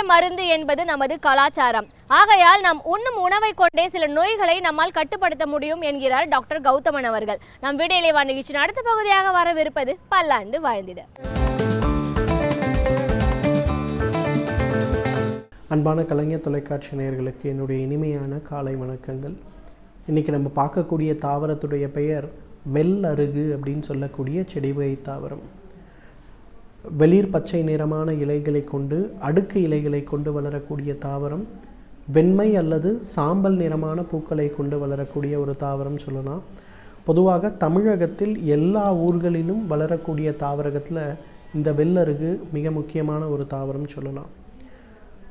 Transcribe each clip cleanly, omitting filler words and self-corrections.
மருந்து என்பது நமது கலாச்சாரம். ஆகையால் நாம் உண்ணும் உணவை கொண்டே சில நோய்களை நம்மால் கட்டுப்படுத்த முடியும் என்கிறார் டாக்டர் கௌதமன் அவர்கள். நம் வீடியோலை நிகழ்ச்சியின் அடுத்த பகுதியாக வரவிருப்பது பல்லாண்டு வாழ்ந்திட. அன்பான கலைஞர் தொலைக்காட்சி நேயர்களுக்கு என்னுடைய இனிமையான காலை வணக்கங்கள். இன்றைக்கி நம்ம பார்க்கக்கூடிய தாவரத்துடைய பெயர் வெள்ளருகு அப்படின்னு சொல்லக்கூடிய செடி வகை தாவரம். வெளிர் பச்சை நிறமான இலைகளை கொண்டு அடுக்கு இலைகளை கொண்டு வளரக்கூடிய தாவரம். வெண்மை அல்லது சாம்பல் நிறமான பூக்களை கொண்டு வளரக்கூடிய ஒரு தாவரம் சொல்லலாம். பொதுவாக தமிழகத்தில் எல்லா ஊர்களிலும் வளரக்கூடிய தாவரத்தில் இந்த வெள்ளருகு மிக முக்கியமான ஒரு தாவரம் சொல்லலாம்.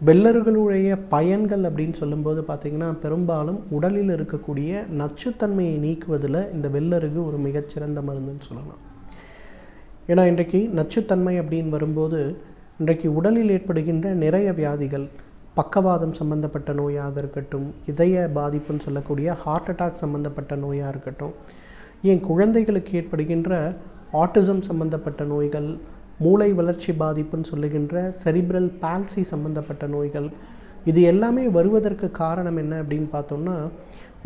வெள்ளருகளுடைய பயன்கள் அப்படின்னு சொல்லும்போது பார்த்திங்கன்னா, பெரும்பாலும் உடலில் இருக்கக்கூடிய நச்சுத்தன்மையை நீக்குவதில் இந்த வெள்ளருகு ஒரு மிகச்சிறந்த மருந்துன்னு சொல்லலாம். ஏன்னா இன்றைக்கு நச்சுத்தன்மை அப்படின்னு வரும்போது இன்றைக்கு உடலில் ஏற்படுகின்ற நிறைய வியாதிகள், பக்கவாதம் சம்பந்தப்பட்ட நோயாக இருக்கட்டும், இதய பாதிப்புன்னு சொல்லக்கூடிய ஹார்ட் அட்டாக் சம்பந்தப்பட்ட நோயாக இருக்கட்டும், ஏன் குழந்தைகளுக்கு ஏற்படுகின்ற ஆட்டிசம் சம்பந்தப்பட்ட நோய்கள், மூளை வளர்ச்சி பாதிப்புன்னு சொல்லுகின்ற செரிப்ரல் பால்சி சம்பந்தப்பட்ட நோய்கள், இது எல்லாமே வருவதற்கு காரணம் என்ன அப்படின்னு பார்த்தோம்னா,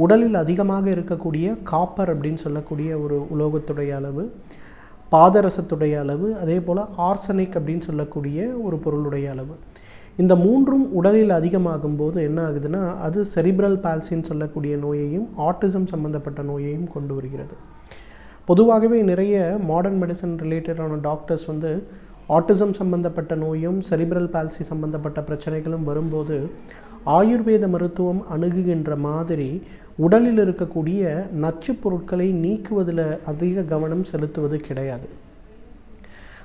உடலில் அதிகமாக இருக்கக்கூடிய காப்பர் அப்படின்னு சொல்லக்கூடிய ஒரு உலோகத்துடைய அளவு, பாதரசத்துடைய அளவு, அதே போல் ஆர்சனிக் அப்படின்னு சொல்லக்கூடிய ஒரு பொருளுடைய அளவு, இந்த மூன்றும் உடலில் அதிகமாகும் போது என்ன ஆகுதுன்னா, அது செரிப்ரல் பால்சின்னு சொல்லக்கூடிய நோயையும் ஆட்டிசம் சம்பந்தப்பட்ட நோயையும் கொண்டு வருகிறது. பொதுவாகவே நிறைய மாடர்ன் மெடிசன் ரிலேட்டடான டாக்டர்ஸ் ஆட்டிசம் சம்பந்தப்பட்ட நோயும் செரிப்ரல் பால்சி சம்பந்தப்பட்ட பிரச்சனைகளும் வரும்போது ஆயுர்வேத மருத்துவம் அணுகுகின்ற மாதிரி உடலில் இருக்கக்கூடிய நச்சு பொருட்களை நீக்குவதில் அதிக கவனம் செலுத்துவது கிடையாது.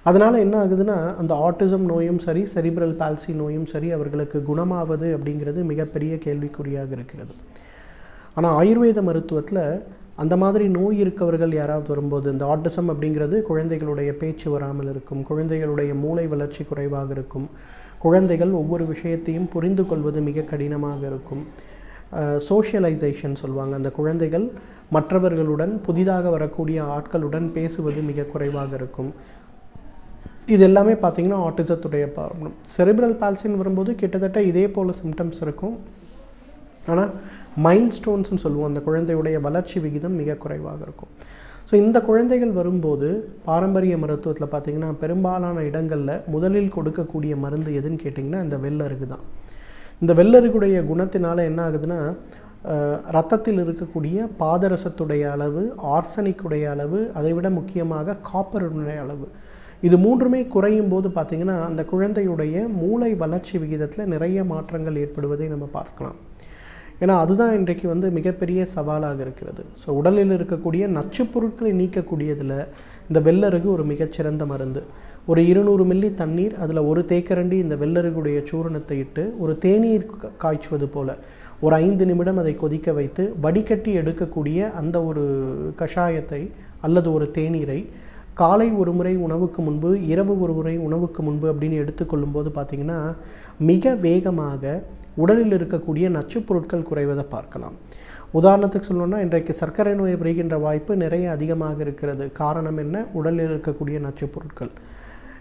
அதனால் என்ன ஆகுதுன்னா, அந்த ஆட்டிசம் நோயும் சரி, செரிப்ரல் பால்சி நோயும் சரி, அவர்களுக்கு குணமாவது அப்படிங்கிறது மிகப்பெரிய கேள்விக்குறியாக இருக்கிறது. ஆனால் ஆயுர்வேத மருத்துவத்தில் அந்த மாதிரி நோய் இருக்கவர்கள் யாராவது வரும்போது, இந்த ஆட்டிசம் அப்படிங்கிறது குழந்தைகளுடைய பேச்சு வராமல் இருக்கும், குழந்தைகளுடைய மூளை வளர்ச்சி குறைவாக இருக்கும், குழந்தைகள் ஒவ்வொரு விஷயத்தையும் புரிந்து கொள்வது மிக கடினமாக இருக்கும், சோஷியலைசேஷன் சொல்லுவாங்க, அந்த குழந்தைகள் மற்றவர்களுடன் புதிதாக வரக்கூடிய ஆட்களுடன் பேசுவது மிக குறைவாக இருக்கும். இது எல்லாமே பார்த்திங்கன்னா ஆட்டிசத்துடைய ப்ராப்ளம். செரிப்ரல் பால்சின்னு வரும்போது கிட்டத்தட்ட இதே போல் சிம்டம்ஸ் இருக்கும். ஆனால் மைல்ட் ஸ்டோன்ஸ்னு சொல்லுவோம், அந்த குழந்தையுடைய வளர்ச்சி விகிதம் மிக குறைவாக இருக்கும். ஸோ இந்த குழந்தைகள் வரும்போது பாரம்பரிய மருத்துவத்தில் பார்த்திங்கன்னா பெரும்பாலான இடங்களில் முதலில் கொடுக்கக்கூடிய மருந்து எதுன்னு கேட்டிங்கன்னா இந்த வெள்ளருகு தான். இந்த வெள்ளருகுடைய குணத்தினால என்ன ஆகுதுன்னா, இரத்தத்தில் இருக்கக்கூடிய பாதரசத்துடைய அளவு, ஆர்சனிக்குடைய அளவு, அதை விட முக்கியமாக காப்பருடைய அளவு, இது மூன்றுமே குறையும் போது பார்த்திங்கன்னா அந்த குழந்தையுடைய மூளை வளர்ச்சி விகிதத்தில் நிறைய மாற்றங்கள் ஏற்படுவதை நம்ம பார்க்கலாம். ஏன்னா அதுதான் இன்றைக்கு மிகப்பெரிய சவாலாக இருக்கிறது. ஸோ உடலில் இருக்கக்கூடிய நச்சு பொருட்களை நீக்கக்கூடியதில் இந்த வெள்ளருகு ஒரு மிகச்சிறந்த மருந்து. ஒரு 200 மில்லி தண்ணீர், அதில் ஒரு தேக்கரண்டி இந்த வெள்ளருகுடைய சூரணத்தை இட்டு ஒரு தேநீர் காய்ச்சுவது போல் ஒரு 5 நிமிடம் அதை கொதிக்க வைத்து வடிகட்டி எடுக்கக்கூடிய அந்த ஒரு கஷாயத்தை அல்லது ஒரு தேநீரை காலை ஒரு முறை உணவுக்கு முன்பு, இரவு ஒரு முறை உணவுக்கு முன்பு அப்படின்னு எடுத்துக்கொள்ளும்போது பார்த்திங்கன்னா மிக வேகமாக உடலில் இருக்கக்கூடிய நச்சு பொருட்கள் குறைவதை பார்க்கலாம். உதாரணத்துக்கு சொல்லணும்னா, இன்றைக்கு சர்க்கரை நோய் வருகின்ற வாய்ப்பு நிறைய அதிகமாக இருக்கிறது. காரணம் என்ன? உடலில் இருக்கக்கூடிய நச்சு பொருட்கள்.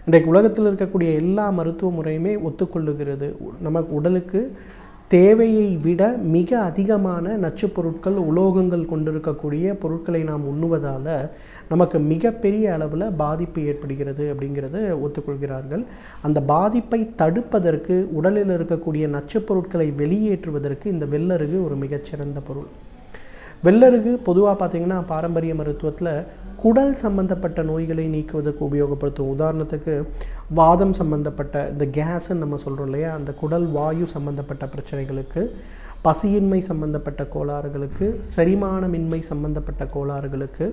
இன்றைக்கு உலகத்தில் இருக்கக்கூடிய எல்லா மருத்துவ முறையுமே ஒத்துக்கொள்ளுகிறது, நமக்கு உடலுக்கு தேவையை விட மிக அதிகமான நச்சு பொருட்கள், உலோகங்கள் கொண்டிருக்கக்கூடிய பொருட்களை நாம் உண்ணுவதால் நமக்கு மிகப்பெரிய அளவில் பாதிப்பு ஏற்படுகிறது அப்படிங்கிறத ஒத்துக்கொள்கிறார்கள். அந்த பாதிப்பை தடுப்பதற்கு, உடலில் இருக்கக்கூடிய நச்சு பொருட்களை வெளியேற்றுவதற்கு இந்த வெள்ளருகு ஒரு மிகச்சிறந்த பொருள். வெள்ளருகு பொதுவாக பார்த்திங்கன்னா பாரம்பரிய மருத்துவத்தில் குடல் சம்பந்தப்பட்ட நோய்களை நீக்குவதற்கு உபயோகப்படுத்தும். உதாரணத்துக்கு வாதம் சம்பந்தப்பட்ட இந்த கேஸ்ன்னு நம்ம சொல்கிறோம் இல்லையா, அந்த குடல் வாயு சம்பந்தப்பட்ட பிரச்சனைகளுக்கு, பசியின்மை சம்பந்தப்பட்ட கோளாறுகளுக்கு, செரிமானமின்மை சம்பந்தப்பட்ட கோளாறுகளுக்கு,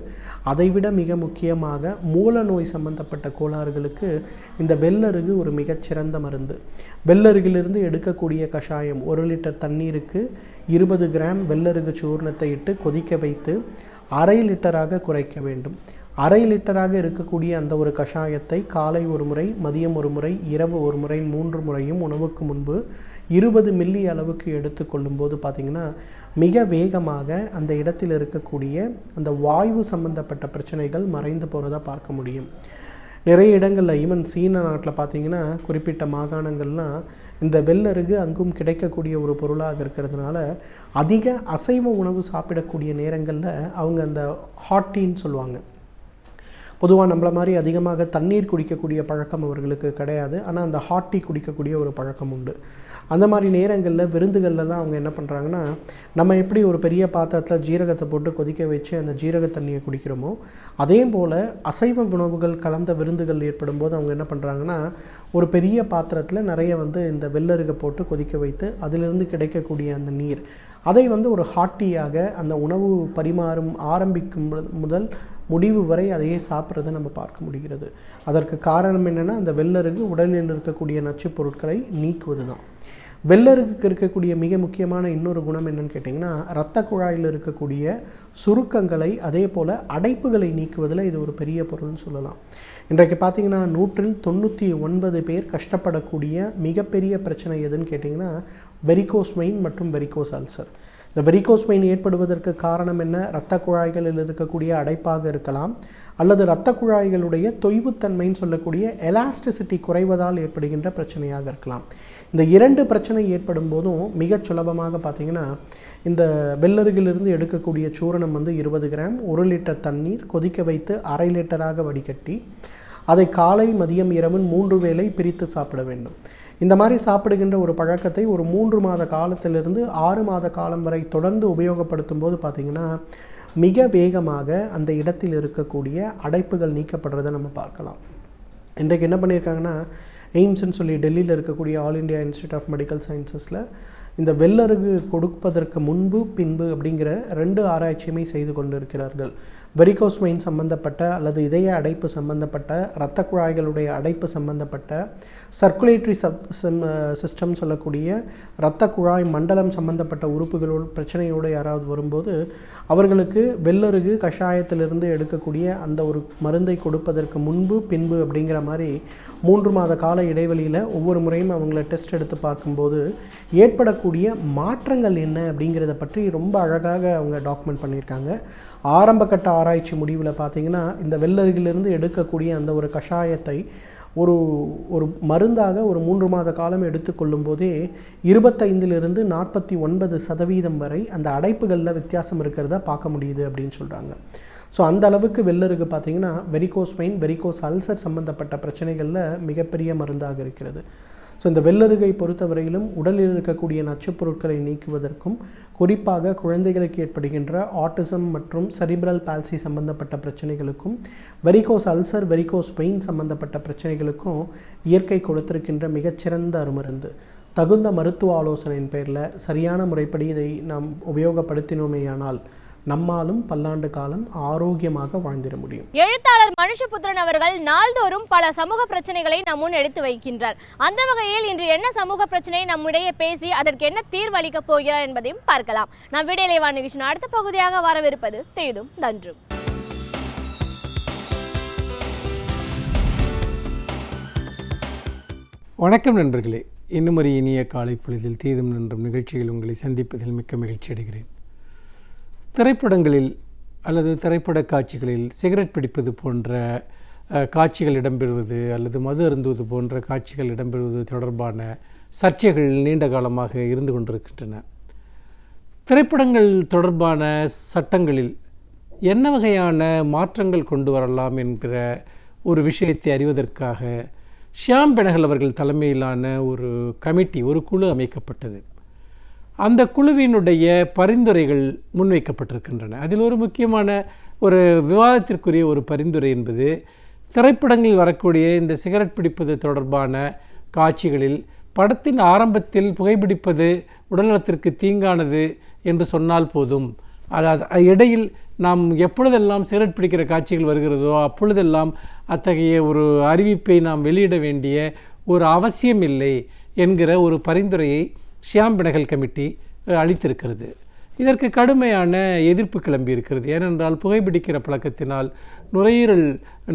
அதைவிட மிக முக்கியமாக மூல நோய் சம்பந்தப்பட்ட கோளாறுகளுக்கு இந்த வெள்ளருகு ஒரு மிகச்சிறந்த மருந்து. வெள்ளருகிலிருந்து எடுக்கக்கூடிய கஷாயம் 1 லிட்டர் தண்ணீருக்கு 20 கிராம் வெள்ளருகு சூர்ணத்தை இட்டு கொதிக்க வைத்து 1/2 லிட்டராக குறைக்க வேண்டும். 1/2 லிட்டராக இருக்கக்கூடிய அந்த ஒரு கஷாயத்தை காலை ஒரு முறை, மதியம் ஒரு முறை, இரவு ஒரு முறை, 3 முறையும் உணவுக்கு முன்பு 20 மில்லி அளவுக்கு எடுத்துக்கொள்ளும் போது பார்த்திங்கன்னா மிக வேகமாக அந்த இடத்தில் இருக்கக்கூடிய அந்த வாயு சம்பந்தப்பட்ட பிரச்சனைகள் மறைந்து போகிறதா பார்க்க முடியும். நிறைய இடங்களில் ஈவன் சீன நாட்டில் பார்த்திங்கன்னா குறிப்பிட்ட மாகாணங்கள்லாம் இந்த வெள்ளருகு அங்கும் கிடைக்கக்கூடிய ஒரு பொருளாக இருக்கிறதுனால அதிக அசைவ உணவு சாப்பிடக்கூடிய நேரங்களில் அவங்க அந்த ஹாட் டீன்னு சொல்லுவாங்க. பொதுவாக நம்மள மாதிரி அதிகமாக தண்ணீர் குடிக்கக்கூடிய பழக்கம் அவர்களுக்கு கிடையாது. ஆனால் அந்த ஹாட் டீ குடிக்கக்கூடிய ஒரு பழக்கம் உண்டு. அந்த மாதிரி நேரங்களில் விருந்துகள்லாம் அவங்க என்ன பண்ணுறாங்கன்னா, நம்ம எப்படி ஒரு பெரிய பாத்திரத்தில் ஜீரகத்தை போட்டு கொதிக்க வச்சு அந்த ஜீரக தண்ணியை குடிக்கிறோமோ, அதே போல் அசைவ உணவுகள் கலந்த விருந்துகள் ஏற்படும் போது அவங்க என்ன பண்ணுறாங்கன்னா, ஒரு பெரிய பாத்திரத்தில் நிறைய இந்த வெள்ளருகை போட்டு கொதிக்க வைத்து அதிலிருந்து கிடைக்கக்கூடிய அந்த நீர் அதை ஒரு ஹாட் டீயாக அந்த உணவு பரிமாறும் ஆரம்பிக்கும் முதல் முடிவு வரை அதையே சாப்பிட்றதை நம்ம பார்க்க முடிகிறது. அதற்கு காரணம் என்னென்னா, அந்த வெள்ளருகு உடலில் இருக்கக்கூடிய நச்சுப் பொருட்களை நீக்குவது தான். வெள்ளருகுக்கு இருக்கக்கூடிய மிக முக்கியமான இன்னொரு குணம் என்னன்னு கேட்டிங்கன்னா, இரத்த குழாயில் இருக்கக்கூடிய சுருக்கங்களை அதே போல் அடைப்புகளை நீக்குவதில் இது ஒரு பெரிய பொருள்னு சொல்லலாம். இன்றைக்கு பார்த்திங்கன்னா 199 பேர் கஷ்டப்படக்கூடிய மிகப்பெரிய பிரச்சனை எதுன்னு கேட்டிங்கன்னா வெரிகோஸ் வெயின் மற்றும் வெரிகோஸ் அல்சர். இந்த வெரிகோஸ் வெயின் ஏற்படுவதற்கு காரணம் என்ன? இரத்த குழாய்களில் இருக்கக்கூடிய அடைப்பாக இருக்கலாம், அல்லது இரத்த குழாய்களுடைய தொய்வுத்தன்மைன்னு சொல்லக்கூடிய எலாஸ்டிசிட்டி குறைவதால் ஏற்படுகின்ற பிரச்சனையாக இருக்கலாம். இந்த இரண்டு பிரச்சனை ஏற்படும் போதும் மிகச் சுலபமாக பார்த்திங்கன்னா இந்த வெள்ளருகிலிருந்து எடுக்கக்கூடிய சூரணம் 20 கிராம் 1 லிட்டர் தண்ணீர் கொதிக்க வைத்து அரை லிட்டராக வடிகட்டி அதை காலை மதியம் இரவு 3 வேளை பிரித்து சாப்பிட வேண்டும். இந்த மாதிரி சாப்பிடுகின்ற ஒரு பழக்கத்தை ஒரு 3 மாத காலத்திலிருந்து 6 மாத காலம் வரை தொடர்ந்து உபயோகப்படுத்தும் போது பார்த்திங்கன்னா மிக வேகமாக அந்த இடத்தில் இருக்கக்கூடிய அடைப்புகள் நீக்கப்படுறதை நம்ம பார்க்கலாம். இன்றைக்கு என்ன பண்ணியிருக்காங்கன்னா, எய்ம்ஸ்ன்னு சொல்லி டெல்லியில் இருக்கக்கூடிய all India institute of medical சயின்சஸில் இந்த வெள்ளருகு கொடுப்பதற்கு முன்பு பின்பு அப்படிங்கிற 2 ஆராய்ச்சியுமே செய்து கொண்டு இருக்கிறார்கள். வெரிகோஸ் வெயின் சம்பந்தப்பட்ட அல்லது இதய அடைப்பு சம்பந்தப்பட்ட, இரத்த குழாய்களுடைய அடைப்பு சம்பந்தப்பட்ட, சர்க்குலேட்டரி சிஸ்டம் சொல்லக்கூடிய இரத்த குழாய் மண்டலம் சம்பந்தப்பட்ட உறுப்புகளோடு பிரச்சனையோடு யாராவது வரும்போது அவர்களுக்கு வெள்ளருகு கஷாயத்திலிருந்து எடுக்கக்கூடிய அந்த ஒரு மருந்தை கொடுப்பதற்கு முன்பு பின்பு அப்படிங்கிற மாதிரி 3 மாத கால இடைவெளியில் ஒவ்வொரு முறையும் அவங்கள டெஸ்ட் எடுத்து பார்க்கும்போது ஏற்படக்கூடிய மாற்றங்கள் என்ன அப்படிங்கிறத பற்றி ரொம்ப அழகாக அவங்க டாக்குமெண்ட் பண்ணியிருக்காங்க. ஆரம்ப கட்ட ஆராய்ச்சி முடிவில் பார்த்திங்கன்னா இந்த வெள்ளருகிலிருந்து எடுக்கக்கூடிய அந்த ஒரு கஷாயத்தை ஒரு மருந்தாக ஒரு 3 மாத காலம் எடுத்துக்கொள்ளும் போதே 25% 49% வரை அந்த அடைப்புகளில் வித்தியாசம் இருக்கிறத பார்க்க முடியுது அப்படின்னு சொல்கிறாங்க. ஸோ அந்த அளவுக்கு வெள்ளருகு பார்த்திங்கன்னா வெரிகோஸ் வெயின், வெரிகோஸ் அல்சர் சம்பந்தப்பட்ட பிரச்சனைகளில் மிகப்பெரிய மருந்தாக இருக்கிறது. ஸோ இந்த வெள்ளருகை பொறுத்தவரையிலும் உடலில் இருக்கக்கூடிய நச்சுப் பொருட்களை நீக்குவதற்கும், குறிப்பாக குழந்தைகளுக்கு ஏற்படுகின்ற ஆட்டிசம் மற்றும் செரிப்ரல் பால்சி சம்பந்தப்பட்ட பிரச்சனைகளுக்கும், வெரிகோஸ் அல்சர், வெரிகோஸ் வெயின் சம்பந்தப்பட்ட பிரச்சனைகளுக்கும் இயற்கை கொடுத்திருக்கின்ற மிகச்சிறந்த அருமருந்து. தகுந்த மருத்துவ ஆலோசனையின் பேரில் சரியான முறைப்படி இதை நாம் உபயோகப்படுத்தினோமேயானால் நம்மாலும் பல்லாண்டு காலம் ஆரோக்கியமாக வாழ்ந்திட முடியும். எழுத்தாளர் மனுஷபுத்திரன் அவர்கள் நாள்தோறும் பல சமூக பிரச்சனைகளை நம் முன் எடுத்து வைக்கின்றார். அந்த வகையில் இன்று என்ன சமூக பிரச்சனை நம்மிடையே பேசி அதற்கு என்ன தீர்வு அளிக்கப் போகிறார் என்பதையும் பார்க்கலாம். நாம் விடையிலே வா நிகழ்ச்சியின் அடுத்த பகுதியாக வரவிருப்பது தேதும் நன்றும். வணக்கம் நண்பர்களே, இன்னும் ஒரு இனிய காலை பொழுதில் தேதும் நன்றும் நிகழ்ச்சியில் உங்களை சந்திப்பதில் மிக்க மகிழ்ச்சி அடைகிறேன். திரைப்படங்களில் அல்லது திரைப்பட காட்சிகளில் சிகரெட் பிடிப்பது போன்ற காட்சிகள் இடம்பெறுவது அல்லது மது அருந்துவது போன்ற காட்சிகள் இடம்பெறுவது தொடர்பான சர்ச்சைகள் நீண்ட காலமாக இருந்து கொண்டிருக்கின்றன. திரைப்படங்கள் தொடர்பான சட்டங்களில் என்ன வகையான மாற்றங்கள் கொண்டு வரலாம் என்கிற ஒரு விஷயத்தை அறிவதற்காக ஷியாம் பெனகல் அவர்கள் தலைமையிலான ஒரு கமிட்டி, ஒரு குழு அமைக்கப்பட்டது. அந்த குழுவினுடைய பரிந்துரைகள் முன்வைக்கப்பட்டிருக்கின்றன. அதில் ஒரு முக்கியமான ஒரு விவாதத்திற்குரிய ஒரு பரிந்துரை என்பது, திரைப்படங்களில் வரக்கூடிய இந்த சிகரெட் பிடிப்பது தொடர்பான காட்சிகளில் படத்தின் ஆரம்பத்தில் புகைப்பிடிப்பது உடல்நலத்திற்கு தீங்கானது என்று சொன்னால் போதும், இடையில் நாம் எப்பொழுதெல்லாம் சிகரெட் பிடிக்கிற காட்சிகள் வருகிறதோ அப்பொழுதெல்லாம் அத்தகைய ஒரு அறிவிப்பை நாம் வெளியிட வேண்டிய ஒரு அவசியம் இல்லை என்கிற ஒரு பரிந்துரையை ஷியாம் பெனகல் கமிட்டி அளித்திருக்கிறது. இதற்கு கடுமையான எதிர்ப்பு கிளம்பி இருக்கிறது. ஏனென்றால் புகைப்பிடிக்கிற பழக்கத்தினால் நுரையீரல்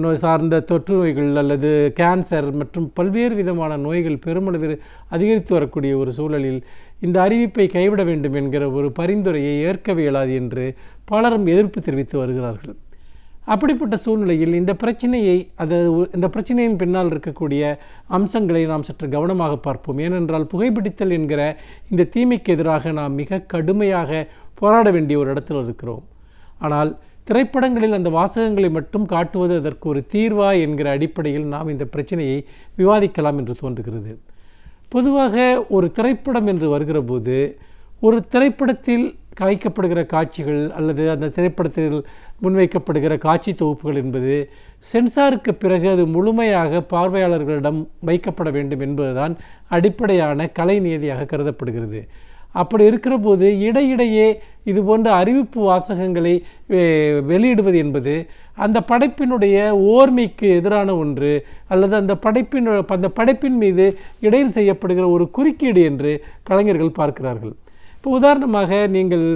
நோய் சார்ந்த தொற்று நோய்கள் அல்லது கேன்சர் மற்றும் பல்வேறு விதமான நோய்கள் பெருமளவில் அதிகரித்து வரக்கூடிய ஒரு சூழலில் இந்த அறிவிப்பை கைவிட வேண்டும் என்கிற ஒரு பரிந்துரையை ஏற்கவே இயலாது என்று பலரும் எதிர்ப்பு தெரிவித்து வருகிறார்கள். அப்படிப்பட்ட சூழ்நிலையில் இந்த பிரச்சனையின் பின்னால் இருக்கக்கூடிய அம்சங்களை நாம் சற்று கவனமாக பார்ப்போம். ஏனென்றால் புகைப்பிடித்தல் என்கிற இந்த தீமைக்கு எதிராக நாம் மிக கடுமையாக போராட வேண்டிய ஒரு இடத்தில் இருக்கிறோம். ஆனால் திரைப்படங்களில் அந்த வாசகங்களை மட்டும் காட்டுவது அதற்கு ஒரு தீர்வா என்கிற அடிப்படையில் நாம் இந்த பிரச்சனையை விவாதிக்கலாம் என்று தோன்றுகிறது. பொதுவாக ஒரு திரைப்படம் என்று வருகிற போது ஒரு திரைப்படத்தில் காய்க்கப்படுகிற காட்சிகள் அல்லது அந்த திரைப்படத்தில் முன்வைக்கப்படுகிற காட்சி தொகுப்புகள் என்பது சென்சாருக்கு பிறகு அது முழுமையாக பார்வையாளர்களிடம் வைக்கப்பட வேண்டும் என்பதுதான் அடிப்படையான கலை நியதியாக கருதப்படுகிறது. அப்படி இருக்கிற போது இடையிடையே இது போன்ற அறிவிப்பு வாசகங்களை வெளியிடுவது என்பது அந்த படைப்பினுடைய ஓர்மைக்கு எதிரான ஒன்று, அல்லது அந்த படைப்பின் மீது இடையில் செய்யப்படுகிற ஒரு குறுக்கீடு என்று கலைஞர்கள் பார்க்கிறார்கள். இப்போ உதாரணமாக நீங்கள்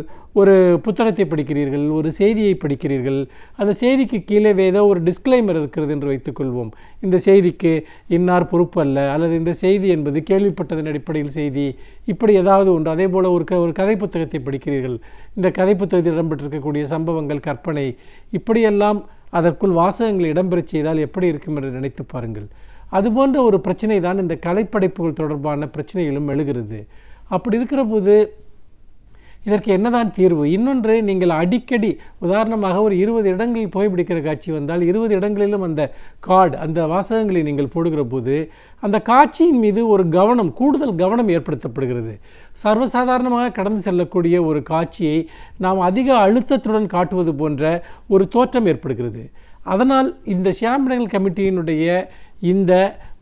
ஒரு புத்தகத்தை படிக்கிறீர்கள், ஒரு செய்தியை படிக்கிறீர்கள், அந்த செய்திக்கு கீழே ஏதோ ஒரு டிஸ்க்ளைமர் இருக்கிறது என்று வைத்துக்கொள்வோம். இந்த செய்திக்கு இன்னார் பொறுப்பு அல்ல, அல்லது இந்த செய்தி என்பது கேள்விப்பட்டதன் அடிப்படையில் செய்தி, இப்படி ஏதாவது ஒன்று. அதே போல் ஒரு கதை புத்தகத்தை படிக்கிறீர்கள், இந்த கதை புத்தகத்தில் இடம்பெற்றிருக்கக்கூடிய சம்பவங்கள் கற்பனை, இப்படியெல்லாம் அதற்குள் வாசகங்கள் இடம்பெறச் செய்தால் எப்படி இருக்கும் என்று நினைத்து பாருங்கள். அதுபோன்ற ஒரு பிரச்சனை தான் இந்த கலைப்படைப்புகள் தொடர்பான பிரச்சனைகளும் எழுகிறது. அப்படி இருக்கிற போது இதற்கு என்னதான் தீர்வு? இன்னொன்று, நீங்கள் அடிக்கடி உதாரணமாக ஒரு 20 இடங்களில் புகைப்பிடிக்கிற காட்சி வந்தால் 20 இடங்களிலும் அந்த வாசகங்களை நீங்கள் போடுகிற போது அந்த காட்சியின் மீது ஒரு கூடுதல் கவனம் ஏற்படுத்தப்படுகிறது. சர்வசாதாரணமாக கடந்து செல்லக்கூடிய ஒரு காட்சியை நாம் அதிக அழுத்தத்துடன் காட்டுவது போன்ற ஒரு தோற்றம் ஏற்படுகிறது. அதனால் இந்த ஷியாம் கமிட்டியினுடைய இந்த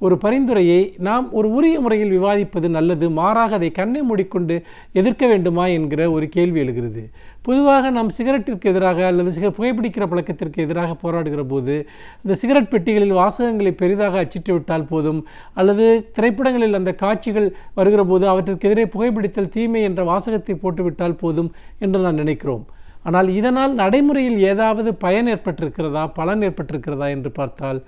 ஒரு பரிந்துரையை நாம் ஒரு உரிய முறையில் விவாதிப்பது நல்லது. மாறாக அதை கண்ணை மூடிக்கொண்டு எதிர்க்க வேண்டுமா என்கிற ஒரு கேள்வி எழுகிறது. பொதுவாக நாம் சிகரெட்டிற்கு எதிராக அல்லது புகைப்பிடிக்கிற பழக்கத்திற்கு எதிராக போராடுகிற போது இந்த சிகரெட் பெட்டிகளில் வாசகங்களை பெரிதாக அச்சிட்டு விட்டால் போதும், அல்லது திரைப்படங்களில் அந்த காட்சிகள் வருகிற போது அவற்றிற்கு எதிரே புகைப்பிடித்தல் தீமை என்ற வாசகத்தை போட்டுவிட்டால் போதும் என்று நான் நினைக்கிறோம். ஆனால் இதனால் நடைமுறையில் ஏதாவது பலன் ஏற்பட்டிருக்கிறதா என்று பார்த்தால்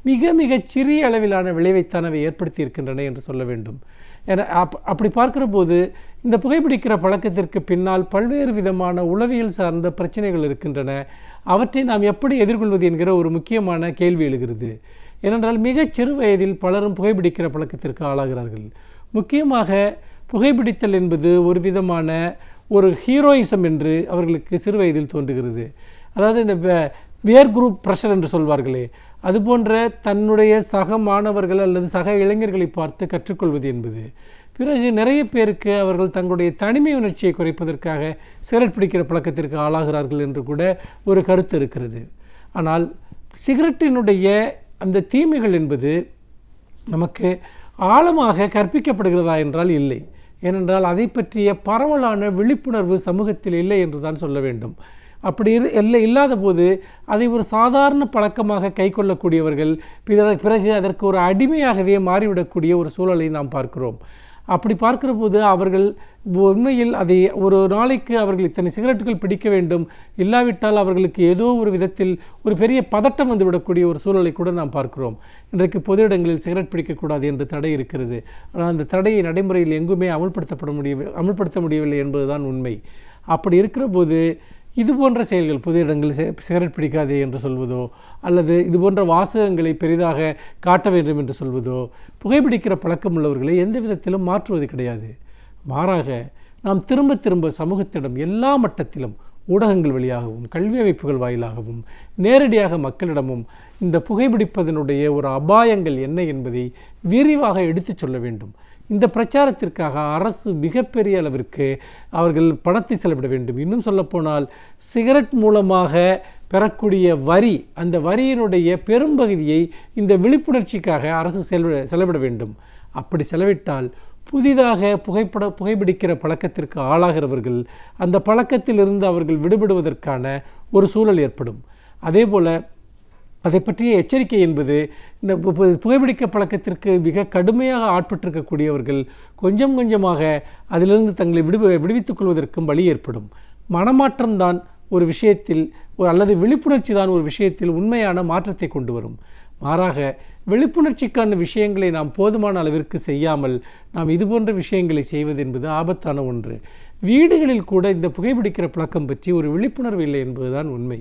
மிக மிகச் சிறிய அளவிலான விளைவைத்தான் அவை ஏற்படுத்தி இருக்கின்றன என்று சொல்ல வேண்டும். அப்படி பார்க்கிற போது இந்த புகைப்பிடிக்கிற பழக்கத்திற்கு பின்னால் பல்வேறு விதமான உளவியல் சார்ந்த பிரச்சனைகள் இருக்கின்றன. அவற்றை நாம் எப்படி எதிர்கொள்வது என்கிற ஒரு முக்கியமான கேள்வி எழுகிறது. ஏனென்றால் மிகச் சிறு வயதில் பலரும் புகைப்பிடிக்கிற பழக்கத்திற்கு ஆளாகிறார்கள். முக்கியமாக புகைப்பிடித்தல் என்பது ஒரு விதமான ஒரு ஹீரோயிசம் என்று அவர்களுக்கு சிறு வயதில் தோன்றுகிறது. அதாவது இந்த பியர் குரூப் ப்ரெஷர் என்று சொல்வார்களே, அதுபோன்ற தன்னுடைய சக மாணவர்கள் அல்லது சக இளைஞர்களை பார்த்து கற்றுக்கொள்வது என்பது. பிறகு நிறைய பேருக்கு அவர்கள் தங்களுடைய தனிமை உணர்ச்சியை குறைப்பதற்காக சிகரெட் பிடிக்கிற பழக்கத்திற்கு ஆளாகிறார்கள் என்று கூட ஒரு கருத்து இருக்கிறது. ஆனால் சிகரெட்டினுடைய அந்த தீமைகள் என்பது நமக்கு ஆழமாக கற்பிக்கப்படுகிறதா என்றால் இல்லை. ஏனென்றால் அதை பற்றிய பரவலான விழிப்புணர்வு சமூகத்தில் இல்லை என்று தான் சொல்ல வேண்டும். அப்படி இல்லாத போது அதை ஒரு சாதாரண பழக்கமாக கை கொள்ளக்கூடியவர்கள் பிறகு அதற்கு ஒரு அடிமையாகவே மாறிவிடக்கூடிய ஒரு சூழலை நாம் பார்க்கிறோம். அப்படி பார்க்கிற போது அவர்கள் உண்மையில் அதை ஒரு நாளைக்கு அவர்கள் இத்தனை சிகரெட்டுகள் பிடிக்க வேண்டும், இல்லாவிட்டால் அவர்களுக்கு ஏதோ ஒரு விதத்தில் ஒரு பெரிய பதட்டம் வந்துவிடக்கூடிய ஒரு சூழலை கூட நாம் பார்க்கிறோம். இன்றைக்கு பொது இடங்களில் சிகரெட் பிடிக்கக்கூடாது என்று தடை இருக்கிறது. ஆனால் அந்த தடையை நடைமுறையில் எங்குமே அமுல்படுத்த முடியவில்லை என்பதுதான் உண்மை. அப்படி இருக்கிற போது இது போன்ற செயல்கள், பொது இடங்களில் சிகரெட் பிடிக்காதே என்று சொல்வதோ, அல்லது இது போன்ற வாசகங்களை பெரிதாக காட்ட வேண்டும் என்று சொல்வதோ புகைப்பிடிக்கிற பழக்கம் உள்ளவர்களை எந்த விதத்திலும் மாற்றுவது கிடையாது. மாறாக நாம் திரும்ப திரும்ப சமூகத்திடம் எல்லா மட்டத்திலும் ஊடகங்கள் வழியாகவும் கல்வி அமைப்புகள் வாயிலாகவும் நேரடியாக மக்களிடமும் இந்த புகைப்பிடிப்பதனுடைய ஒரு அபாயங்கள் என்ன என்பதை விரிவாக எடுத்துச் சொல்ல வேண்டும். இந்த பிரச்சாரத்திற்காக அரசு மிகப்பெரிய அளவிற்கு அவர்கள் பணத்தை செலவிட வேண்டும். இன்னும் சொல்லப்போனால் சிகரெட் மூலமாக பெறக்கூடிய வரி, அந்த வரியினுடைய பெரும்பகுதியை இந்த விழிப்புணர்ச்சிக்காக அரசு செலவிட வேண்டும். அப்படி செலவிட்டால் புதிதாக புகைப்பிடிக்கிற பழக்கத்திற்கு ஆளாகிறவர்கள் அந்த பழக்கத்திலிருந்து அவர்கள் விடுபடுவதற்கான ஒரு சூழல் ஏற்படும். அதே போல் அதை பற்றிய எச்சரிக்கை என்பது இந்த புகைப்பிடிக்க பழக்கத்திற்கு மிக கடுமையாக ஆட்பட்டிருக்கக்கூடியவர்கள் கொஞ்சம் கொஞ்சமாக அதிலிருந்து தங்களை விடுவித்துக் கொள்வதற்கும் வழி ஏற்படும். மனமாற்றம்தான் ஒரு விஷயத்தில் அல்லது விழிப்புணர்ச்சி தான் ஒரு விஷயத்தில் உண்மையான மாற்றத்தை கொண்டு வரும். மாறாக விழிப்புணர்ச்சிக்கான விஷயங்களை நாம் போதுமான அளவிற்கு செய்யாமல் நாம் இதுபோன்ற விஷயங்களை செய்வது என்பது ஆபத்தான ஒன்று. வீடுகளில் கூட இந்த புகைப்பிடிக்கிற பழக்கம் பற்றி ஒரு விழிப்புணர்வு இல்லை என்பதுதான் உண்மை.